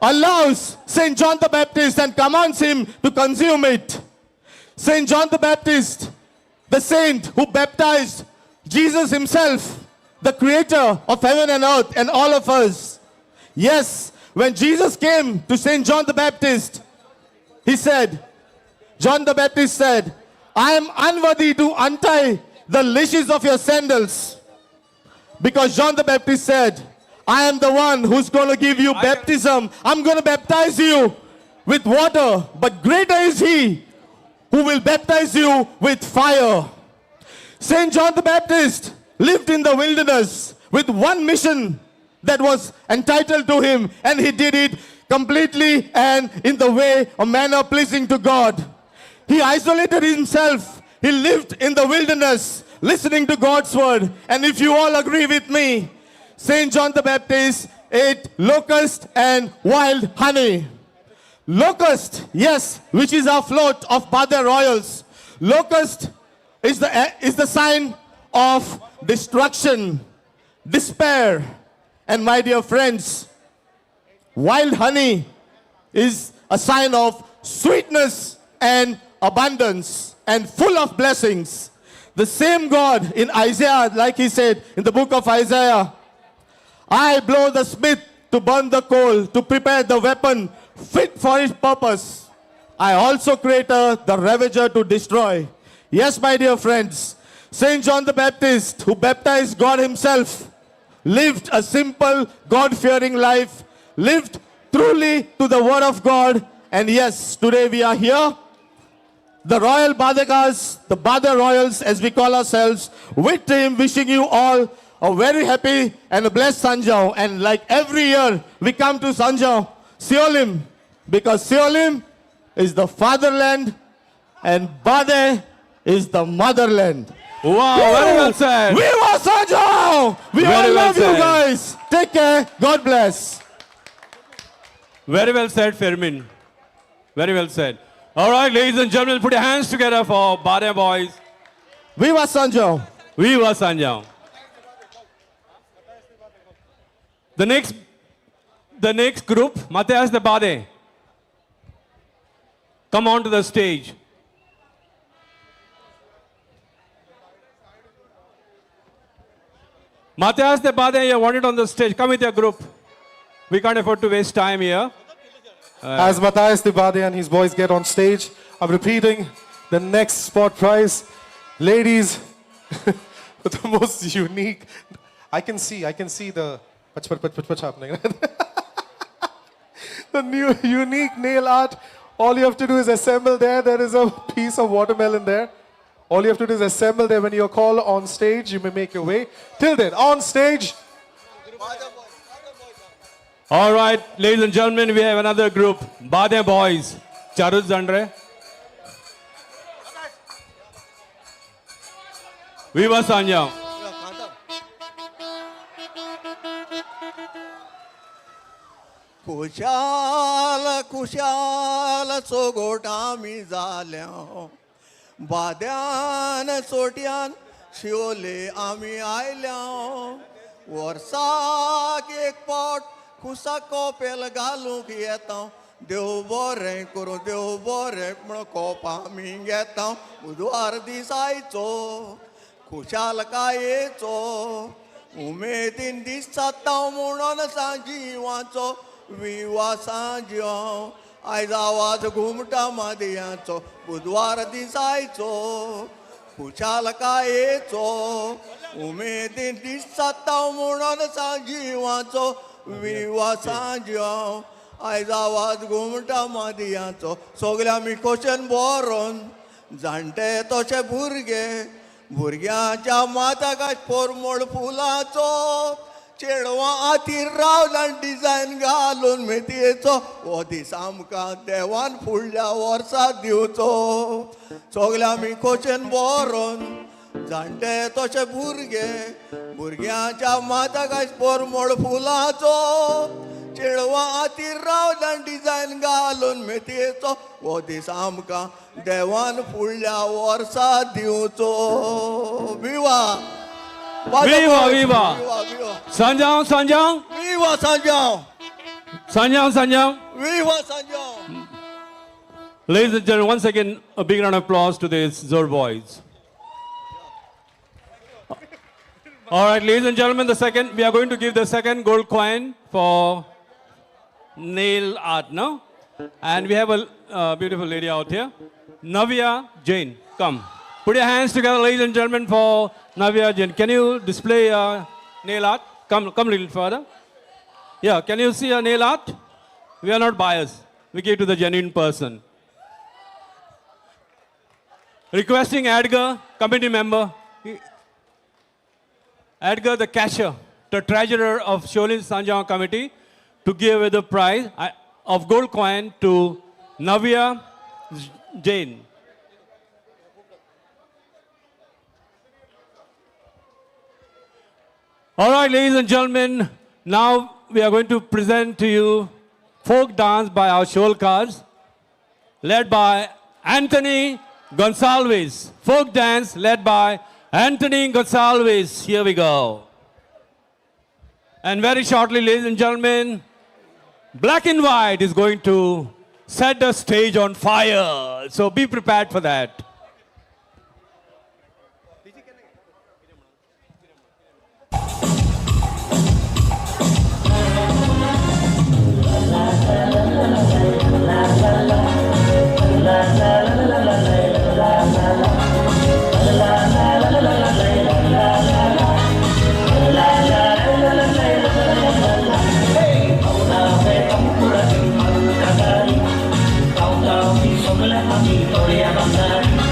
allows Saint John the Baptist and commands him to consume it. Saint John the Baptist, the saint who baptized Jesus himself, the creator of heaven and earth and all of us. Yes, when Jesus came to Saint John the Baptist, John the Baptist said, I am unworthy to untie the laces of your sandals. Because John the Baptist said, I am the one who's going to give you baptism. I'm going to baptize you with water. But greater is he who will baptize you with fire. Saint John the Baptist lived in the wilderness with one mission that was entitled to him, and he did it completely and in the way, a manner pleasing to God. He isolated himself. He lived in the wilderness, listening to God's word. And if you all agree with me, Saint John the Baptist ate locust and wild honey. Locust, yes, which is our float of Bade royals. Locust is the sign of destruction, despair. And my dear friends, wild honey is a sign of sweetness and abundance and full of blessings. The same God in Isaiah, like he said in the book of Isaiah, I blow the smith to burn the coal, to prepare the weapon fit for its purpose. I also create the ravager to destroy. Yes, my dear friends, Saint John the Baptist, who baptized God himself, lived a simple, God-fearing life, lived truly to the word of God. And yes, today we are here, the Royal Badekas, the Bade Royals as we call ourselves, with him, wishing you all a very happy and a blessed Sanjao. And like every year, we come to Sanjao, Seolim, because Seolim is the fatherland and Bade is the motherland. Wow, very well said. Viva Sanjao! We Very all well love you said. guys. Take care. God bless. Very well said, Fermin. Very well said. All right, ladies and gentlemen, put your hands together for Bade boys. Viva Sanjao! Viva Sanjao. The next group, Matthias de Bade. Come on to the stage. Matthias de Bade, you wanted on the stage. Come with your group. We can't afford to waste time here. As Matthias de Bade and his boys get on stage, I'm repeating the next spot prize. Ladies, the most unique. I can see the what's happening. The new unique nail art. All you have to do is assemble there. There is a piece of watermelon there. All you have to do is assemble there. When you're called on stage, you may make your way. Till then, on stage. All right, ladies and gentlemen, we have another group, Bade boys. Charuz Zandre. Viva Sanjao. Khushal Khushal चोगोट आमी जाल्या बाद्यान सोट्यान शिवले आमी आयल्या वर्साक एक पावट खुसा Coppell घालूंक येता देव बरें करूं देव बरें म्हण कोप आमी घेता बुधवार दीस आयचो खुशाल कायेचो उमेदीन दीस जाता म्हणून सांजिवाचो विवा सांजो आयज आवाज घुमटा मादयांचो बुधवार दीस आयचो खुशाल कायेचो उमेदीन दीस जाता म्हणून सांजिवाचो विवा सांजो आयज आवाज घुमटा मादयांचो सगळे आमी क्वेश्चन बरोवन जाणटे तशे भुरगे भुरग्यांच्या माथ्याक पोरमोळ फुलाचो चेडवां हातीर रावलां डिजायन घालून मेतयेचो हो दीस आमकां देवान फुडल्या वर्सा दिवचो सगळे आमी क्वेश्चन बरोवन जाणटे तशे भुरगे भुरग्यांच्या माथ्याक पोरमोळ फुलाचो चेडवां हातीर रावलां डिजायन घालून मेतयेचो हो दीस आमकां देवान फुडल्या वर्सा दिवचो विवा Viva, viva. Viva. Sanjao, Sanjao. Viva Sanjao. Sanjao, Sanjao. Viva Sanjao. Ladies and gentlemen, once again, a big round of applause to these Zor boys. All right, ladies and gentlemen, we are going to give the second gold coin for nail art now. And we have a beautiful lady out here. Navya Jain, come. Put your hands together, ladies and gentlemen, for Navya Jain. Can you display nail art? Come a little further. Yeah, can you see your nail art? We are not biased. We give to the genuine person. Requesting Edgar, committee member. Edgar, the cashier, the treasurer of Sholin Sanjao committee, to give away the prize of gold coin to Navya Jain. All right, ladies and gentlemen, now we are going to present to you folk dance by our Sholkars, led by Anthony Gonsalves. Folk dance led by Anthony Gonsalves. Here we go. And very shortly, ladies and gentlemen, Black and White is going to set the stage on fire. So be prepared for that. Kau tahu di sebelah kami, Korea Bangsa.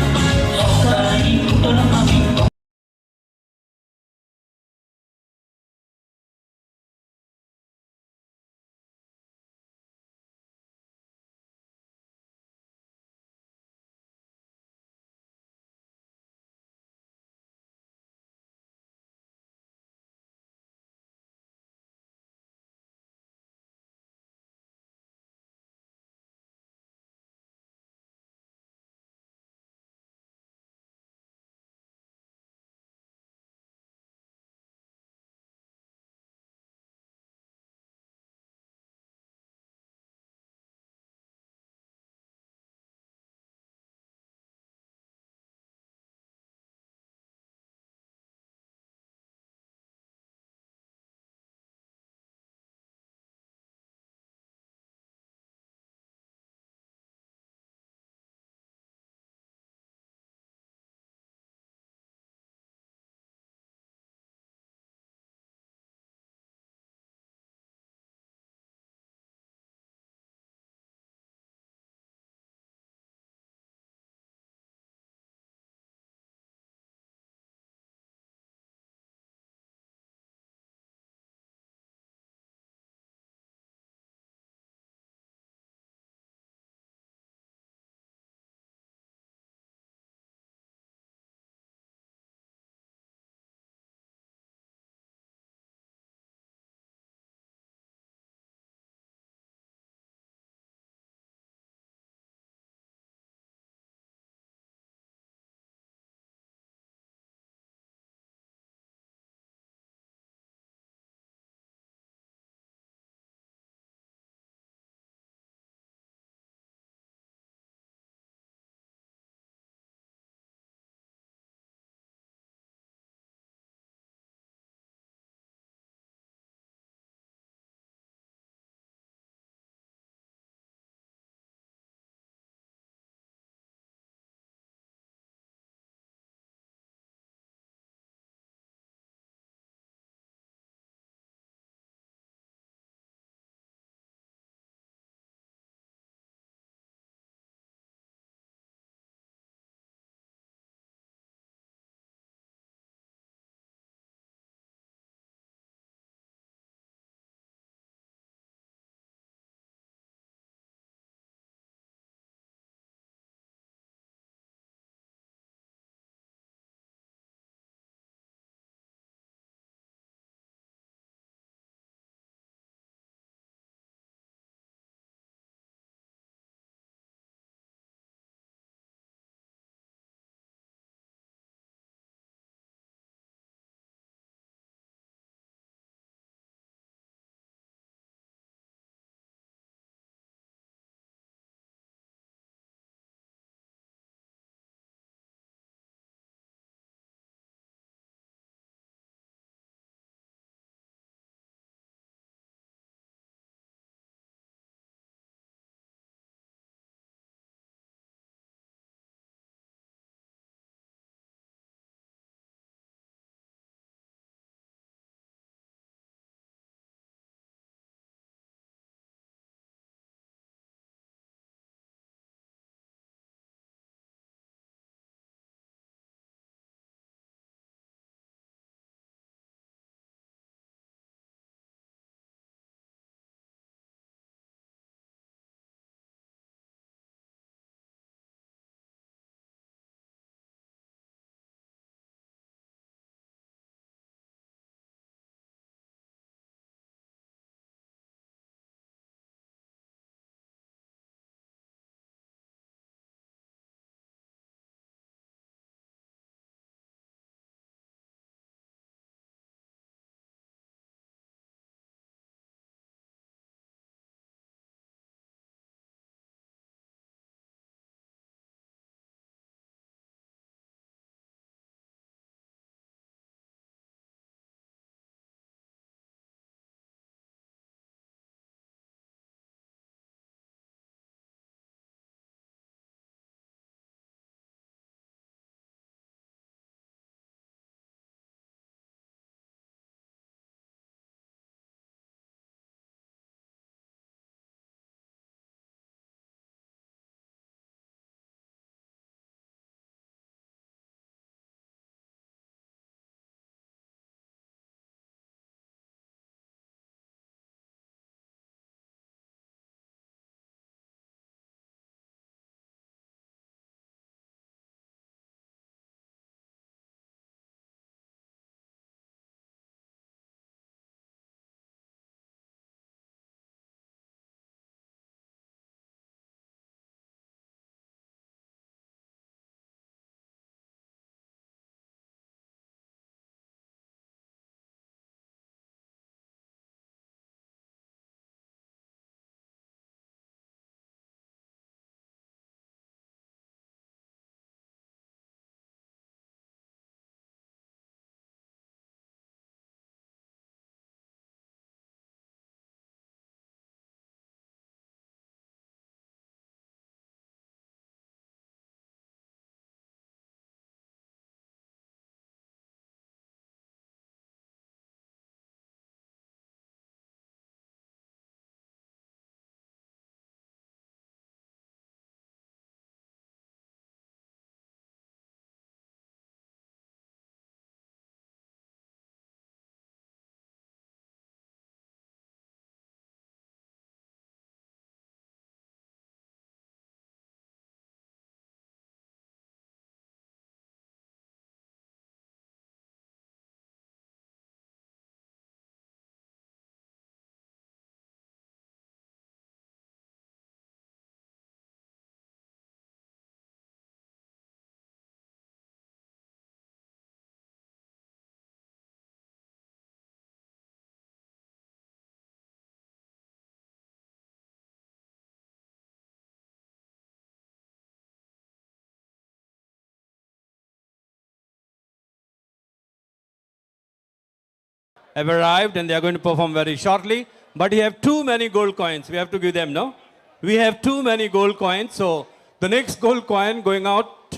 have arrived and they are going to perform very shortly. But we have too many gold coins. We have to give them, no? We have too many gold coins. So the next gold coin going out,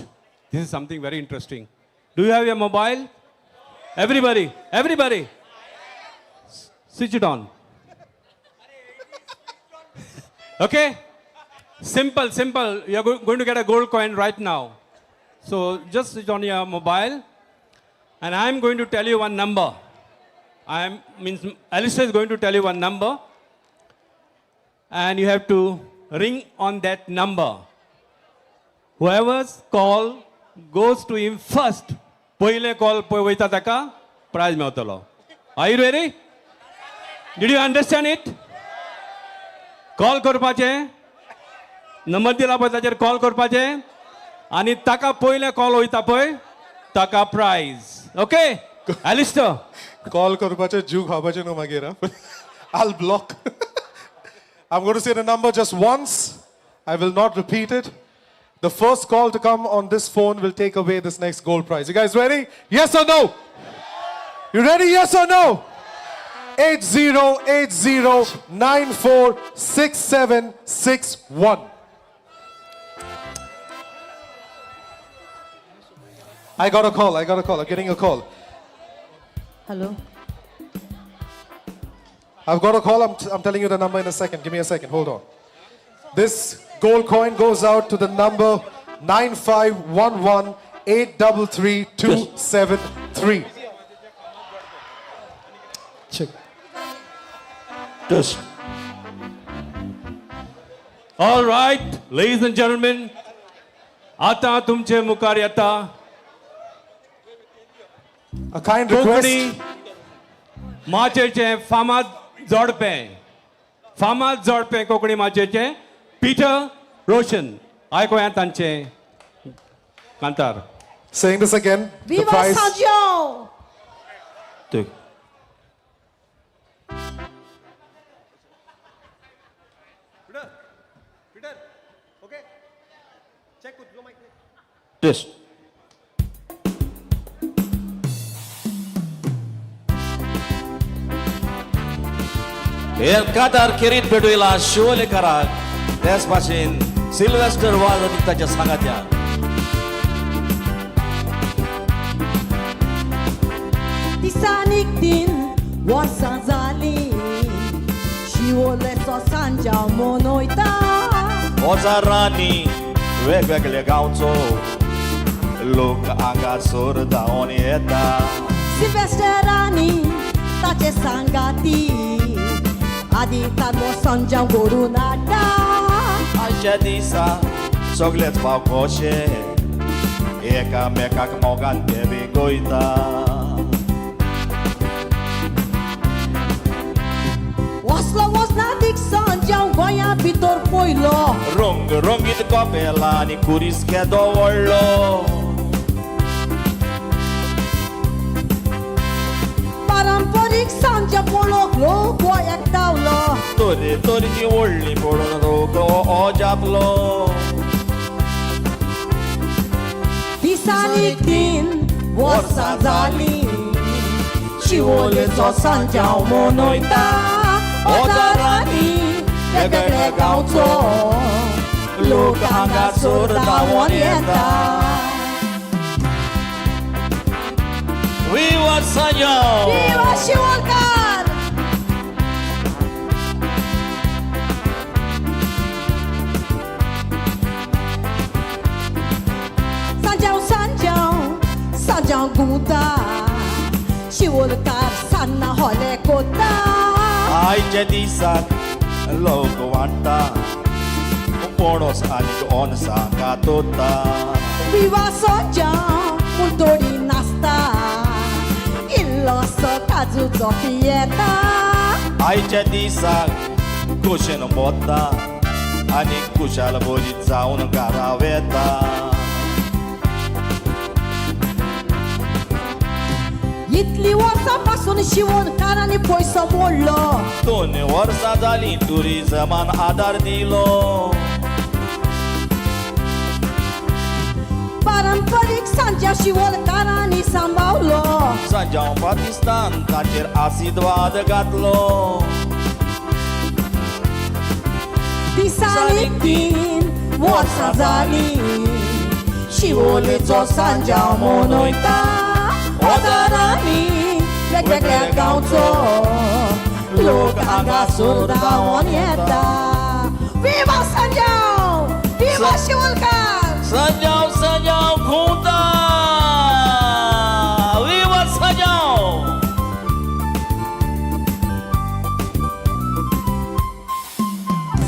this is something very interesting. Do you have your mobile? Everybody, everybody. Switch it on. Okay? Simple, simple. You are going to get a gold coin right now. So just switch on your mobile. And I'm going to tell you one number. Alistair is going to tell you one number. And you have to ring on that number. Whoever's call goes to him first. Poile call poita taka prize meutalo. Are you ready? Did you understand it? Call करपाचे. Number दिला पळय ताचेर call करपाचे आणि ताका पयले call वयता पळय ताका प्राइज. ओके? Alistair. Call करपाचे जीव खावपाचे न्हू मागीर. I'll block. I'm going to say the number just once. I will not repeat it. The first call to come on this phone will take away this next gold prize. You guys ready? Yes or no? You ready? Yes or no? 8080946761. I got a call. I'm getting a call. Hello. I've got a call. I'm telling you the number in a second. Give me a second. Hold on. This gold coin goes out to the number 9511833273. Check. Yes. All right, ladies and gentlemen. आता तुमचे मुखार येता A kind request. Konkani माचयेचे फामाद जोडपे Konkani माचयेचे Peter रोशन. आयकुया तांचे कांतार. Saying this again. The Viva prize. Sanjo! Yes. एकादार खेरीत भेटूला शिवलेकराक त्याच भाशेन सिल्वेस्टर वाज आनी ताच्या सांगात्याक Disanik din वर्सां जालीं शिवोले सांजाव मनयता. ओजारांनी वेगवेगळे गांवचो लोक हांगा सोर धांवन येता. सिल्वेस्टरांनी ताचे सांगाती आदी तानो संजाव करून हाडटा. आयच्या दिसा सगळेच भाव कशे एकामेकाक मोगान ते बेगोयता. वसलो वचना दीक संजाव गोंया भितर पयलो. रंग रंगीत कपेलां आनी कुरीस केदो व्हडलो. पारंपरीक सांजे पळोवंक लोक गोंयाक धांवलो. तोरे तोरेची व्हडली पळोवन लोक हो जापलो. दिसानीक दिन वर्सां जालीं शिवोलेचो सांजाव मनयता. ओजारांनी वेगवेगळ्या गांवचो लोक हांगासर धांवून येता. Viva Sanjo! Viva Shivolkar! Sanjao गुता Shivolkar सान्ना होले कोता. आयच्या दिसाक लोक वाडटा पणस आनी ओनसां तोता. विवा संजाव पूण थोडी नाचता. इल्लोसो काजूचो पियेता. आयच्या दिसाक कुशीन मोत्ता आनी कुशाल बोरी जावन घरा वेता. इतली वर्सां पासून शिवोलकारांनी पयसो मोडलो. 2 वर्सां जालीं टुरिजमान आदार दिलो. पारंपरीक सांज्या शिवोलकारांनी सांबाळलो. जावं पाकिस्तान ताचेर आशीर्वाद घातलो दिसांनी 3 वर्सां जालीं शिवोलेचो सांजाव मनयता ओदारांनी वेगवेगळ्या गांवचो लोक हांगासर धांवून येता विवा सांजाव विवा शिवोलकार सजाव सजाव घुमता विवा सजाव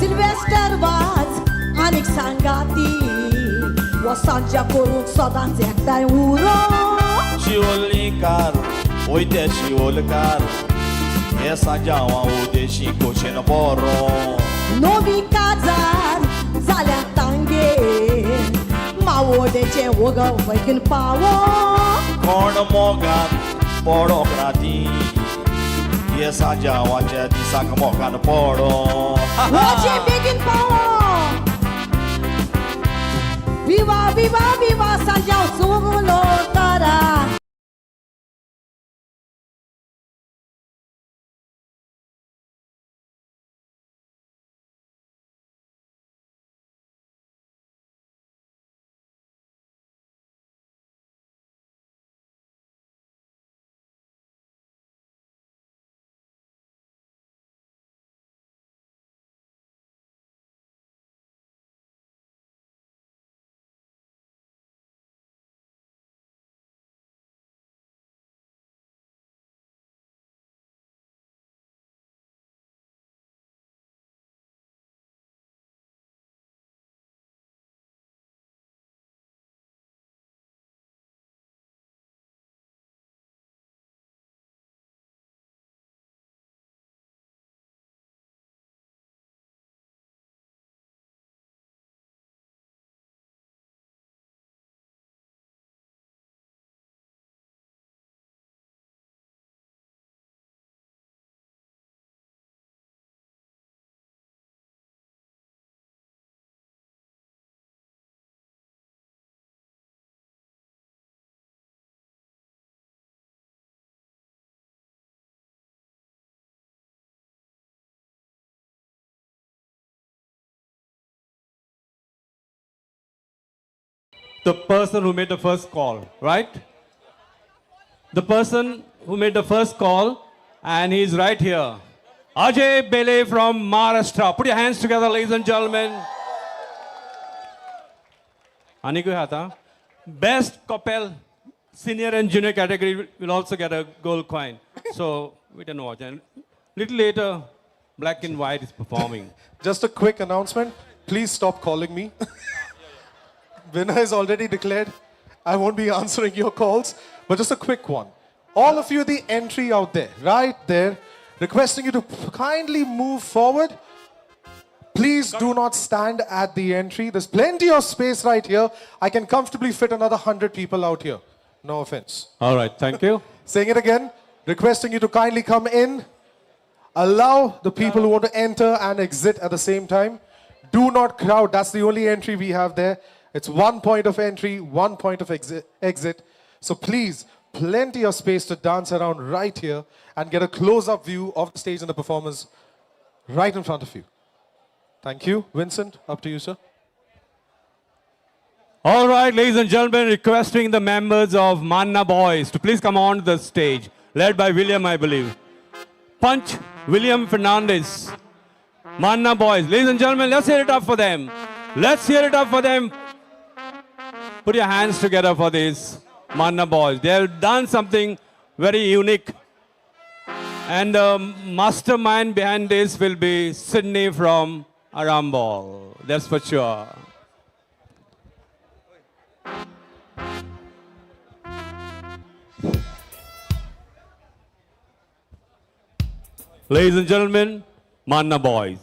सिल्वेस्टर वाज आनीक सांगाती वो सांजा करूंक सदांच एकठांय उरो शिवोलीकार वयते शिवोलकार हे सांजावा उदेशी खोशेन बरो नवी काजार जाल्या तांगेर मावोडेचे वगव वैकन पावो कोण मोगान पडोक राती हे सांजावाच्या दिसाक मोगान पडो वचे बेगीन पावो विवा विवा विवा सांजाव सुगलो तारा The person who made the first call, right? The person who made the first call, and he's right here. Ajay Bele from Maharashtra. Put your hands together, ladies and gentlemen. Aniku Hata. Best couple, senior and junior category will also get a gold coin. So we can watch. And little later, Black and White is performing. Just a quick announcement. Please stop calling me. Winner is already declared. I won't be answering your calls, but just a quick one. All of you, the entry out there, right there, requesting you to kindly move forward. Please do not stand at the entry. There's plenty of space right here. I can comfortably fit another 100 people out here. No offense. All right, thank you. Saying it again, requesting you to kindly come in. Allow the people who want to enter and exit at the same time. Do not crowd. That's the only entry we have there. It's 1 point of entry, 1 point of exit. So please, plenty of space to dance around right here and get a close-up view of the stage and the performers right in front of you. Thank you. Vincent, up to you, sir. All right, ladies and gentlemen, requesting the members of Manna Boys to please come on to the stage, led by William, I believe. Punch, William Fernandez. Manna Boys. Ladies and gentlemen, let's hear it up for them. Let's hear it up for them. Put your hands together for these Manna Boys. They have done something very unique. And the mastermind behind this will be Sydney from Arambol. That's for sure. Ladies and gentlemen, Manna Boys.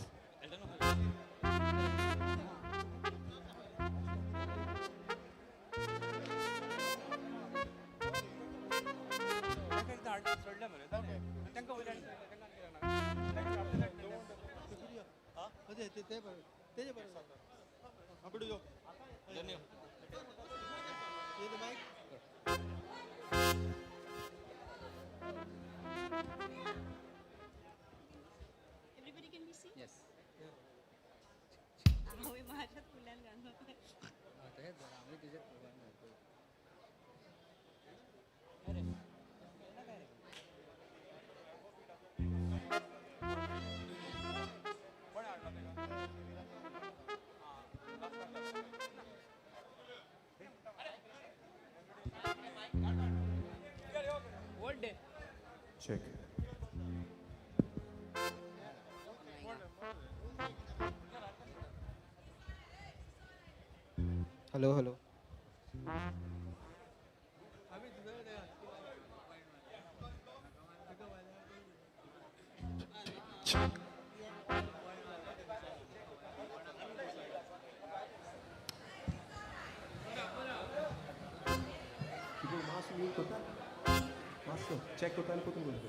Check. hello. Check total ko tumulong.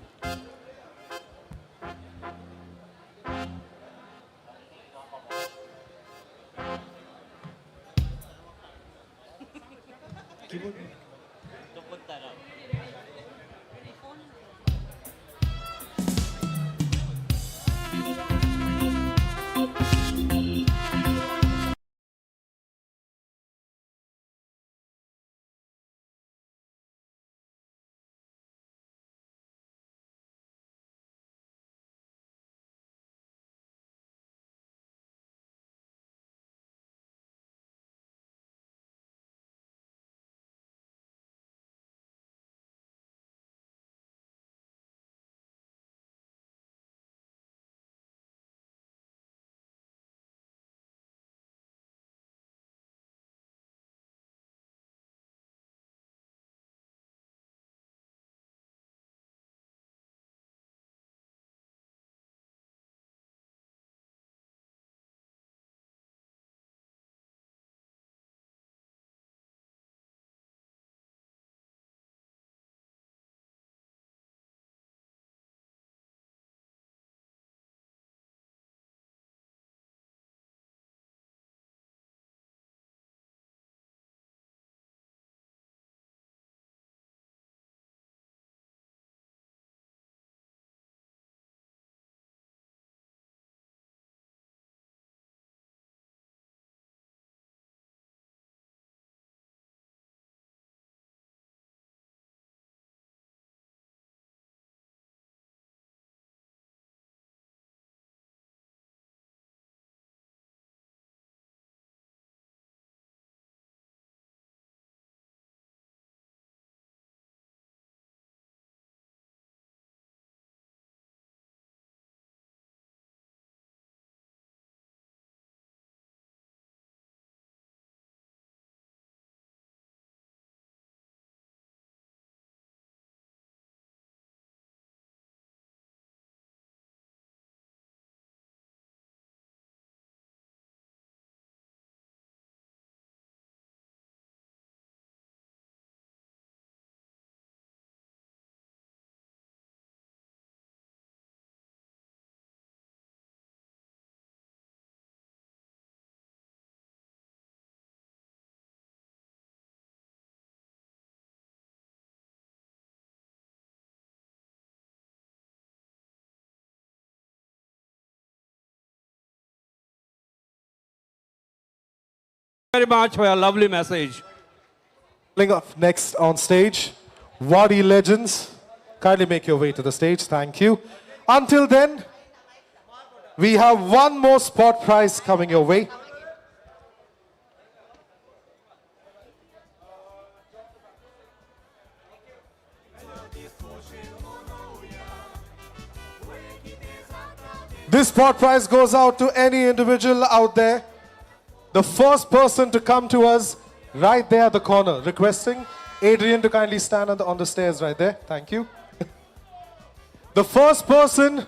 Very much for your lovely message. Coming up next on stage, Wadi Legends. Kindly make your way to the stage. Thank you. Until then, we have one more spot prize coming your way. This spot prize goes out to any individual out there. The first person to come to us right there at the corner, requesting Adrian to kindly stand on the stairs right there. Thank you. The first person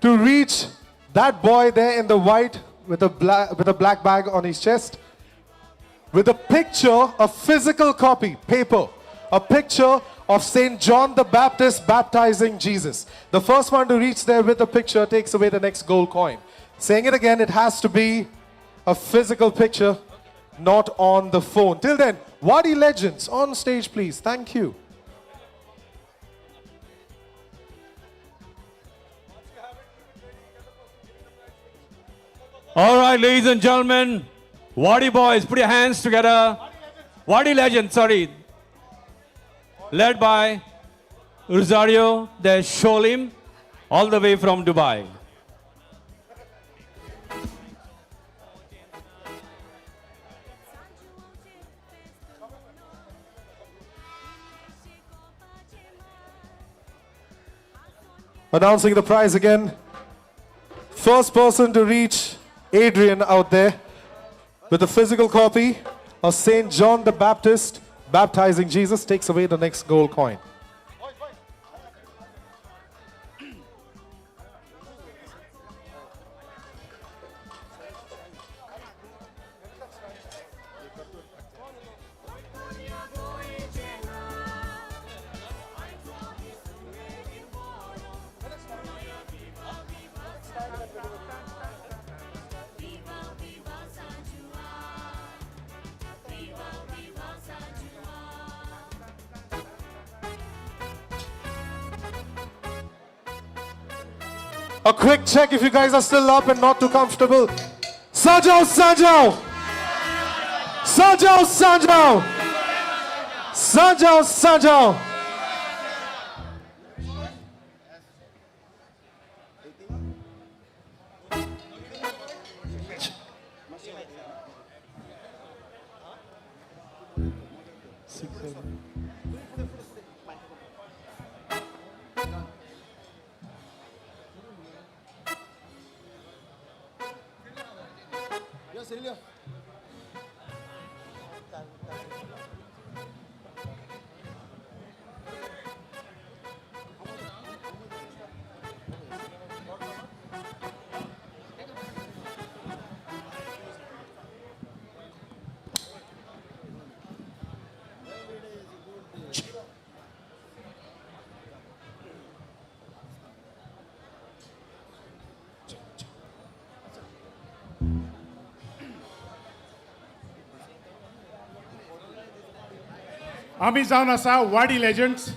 to reach that boy there in the white with a black bag on his chest, with a picture, a physical copy, paper, a picture of St. John the Baptist baptizing Jesus. The first one to reach there with the picture takes away the next gold coin. Saying it again, it has to be a physical picture, not on the phone. Till then, Wadi Legends on stage, please. Thank you. All right, ladies and gentlemen, Wadi boys, put your hands together. Wadi legend, sorry. Led by Rosario de Sholim, all the way from Dubai. Announcing the prize again. First person to reach Adrian out there with a physical copy of St. John the Baptist baptizing Jesus takes away the next gold coin. A quick check if you guys are still up and not too comfortable. Sajao, Sajao! Sajao, Sajao! Sajao, Sajao! आमी जावन आसा वाडी legends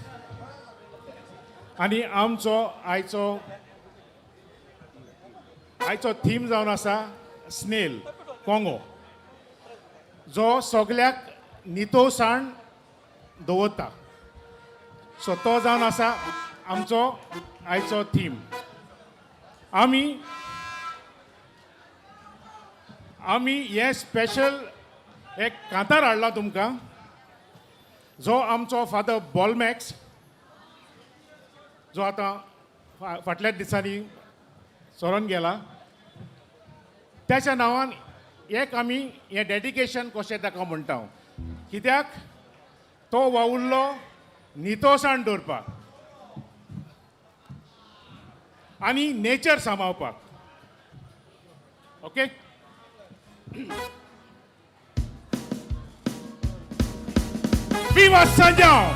आनी आमचो आयचो theme जावन आसा snail Congo जो सगल्याक नितळसाण दवरता सो तो जावन आसा आमचो आयचो थीम आमी हे स्पेशल एक कांतार हाडला तुमकां जो आमचो फादर बॉलमॅक्स जो आतां फाटल्याच दिसांनी सोरोन गेला त्याच्या नांवान एक आमी हें डेडिकेशन कशें ताका म्हणटा कित्याक तो वावुरलो नितळसाण दवरपाक आनी नेचर सांबाळपाक ओके Viva Sanjao!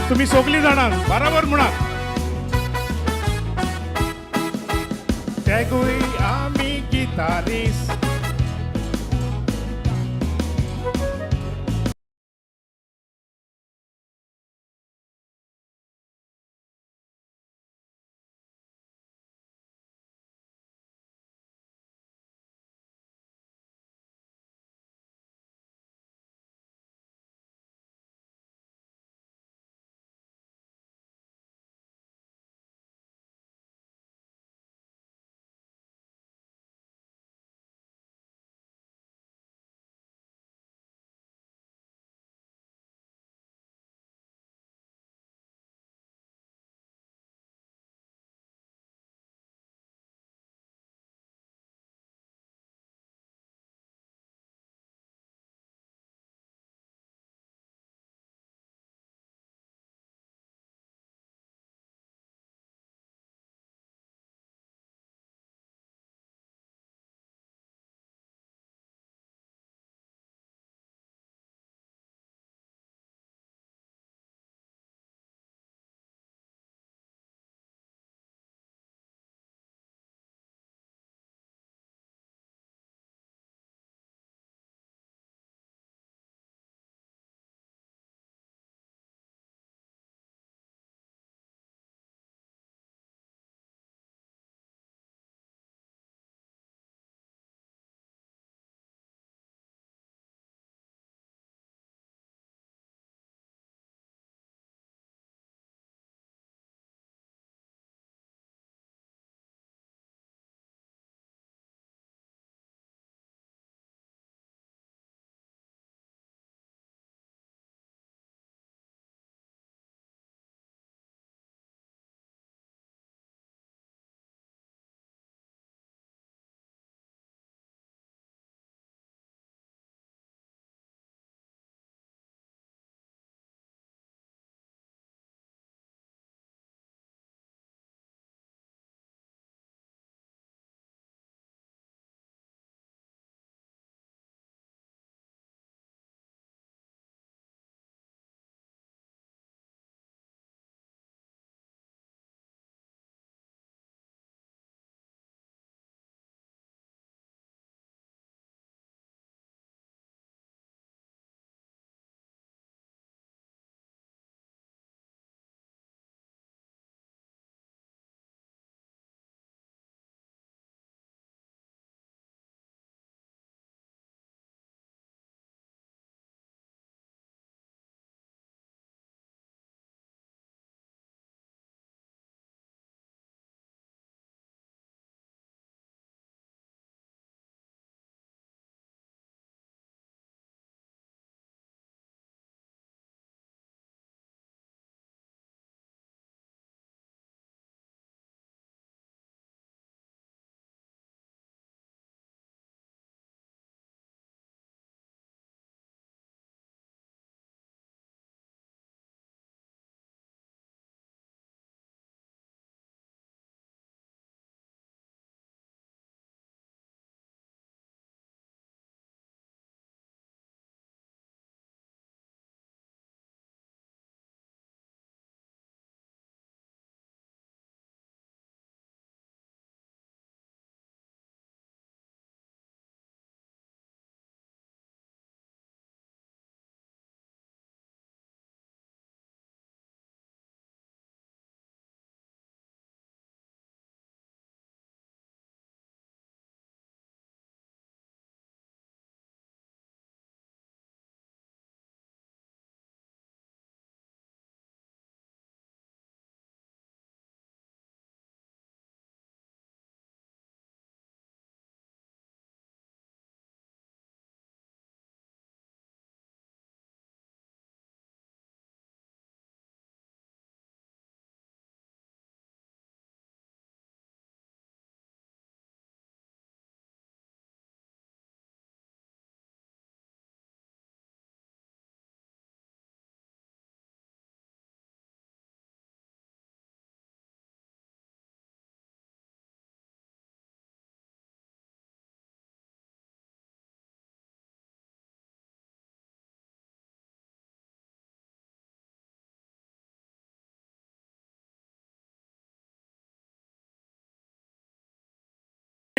तुम्ही सगळीं जाणां बराबर म्हणात तेगूय आमी गितारीस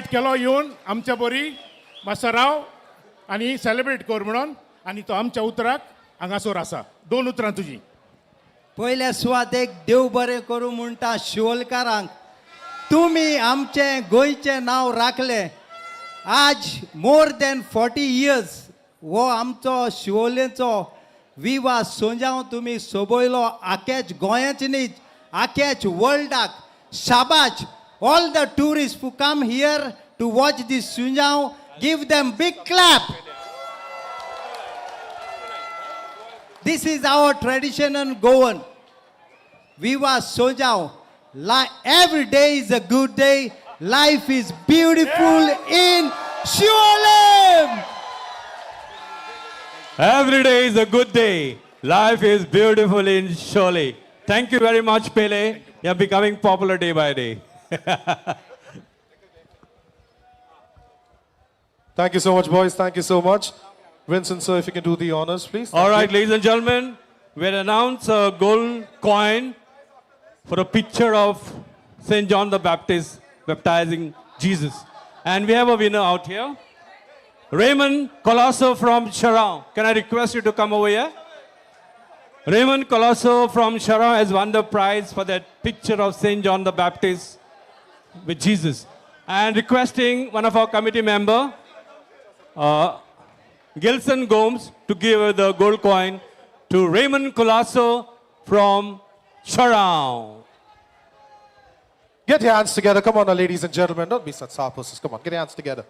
केलो येवन आमच्या बरी मातसो राव आनी सेलिब्रेट कर म्हणून आनी तो आमच्या उतराक हांगासर आसा 2 उतरां तुजी. पयल्या सुवातेक देव बरें करूं म्हणटा शिवोलकारांक तुमी आमचें गोंयचें नांव राखलें. आज मोर देन 40 years हो आमचो शिवोलेचो विवा सोंजाव तुमी सोबयलो आख्याच गोंयाच न्ही आख्याच वर्ल्डाक. शाबाश. All the tourists who come here to watch this Sunjao, give them big clap. This is our tradition in Goan. Viva Sunjao. Every day is a good day. Life is beautiful in Sholem. Every day is a good day. Life is beautiful in Shole. Thank you very much, Pele. You're becoming popular day by day. Thank you so much, boys. Thank you so much. Vincent, sir, if you can do the honors, please. All right, ladies and gentlemen, we'll announce a gold coin for a picture of St. John the Baptist baptizing Jesus. And we have a winner out here. Raymond Colosso from Sharon. Can I request you to come over here? Raymond Colosso from Sharon has won the prize for that picture of St. John the Baptist with Jesus. And requesting one of our committee member, Gilson Gomes, to give the gold coin to Raymond Colosso from Sharon. Get your hands together. Come on, now, ladies and gentlemen. Don't be such sourpusses. Come on, get your hands together.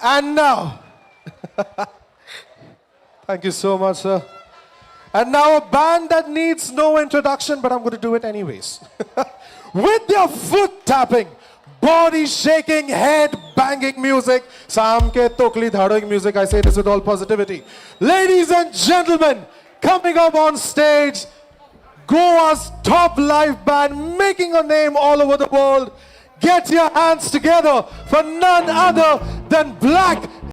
And now, thank you so much, sir. And now a band that needs no introduction, but I'm going to do it anyways. With your foot tapping, body shaking, head banging music, Samke Tokli Dhadoing music, I say this with all positivity. Ladies and gentlemen, coming up on stage, Goa's top live band, making a name all over the world. Get your hands together for none other than Black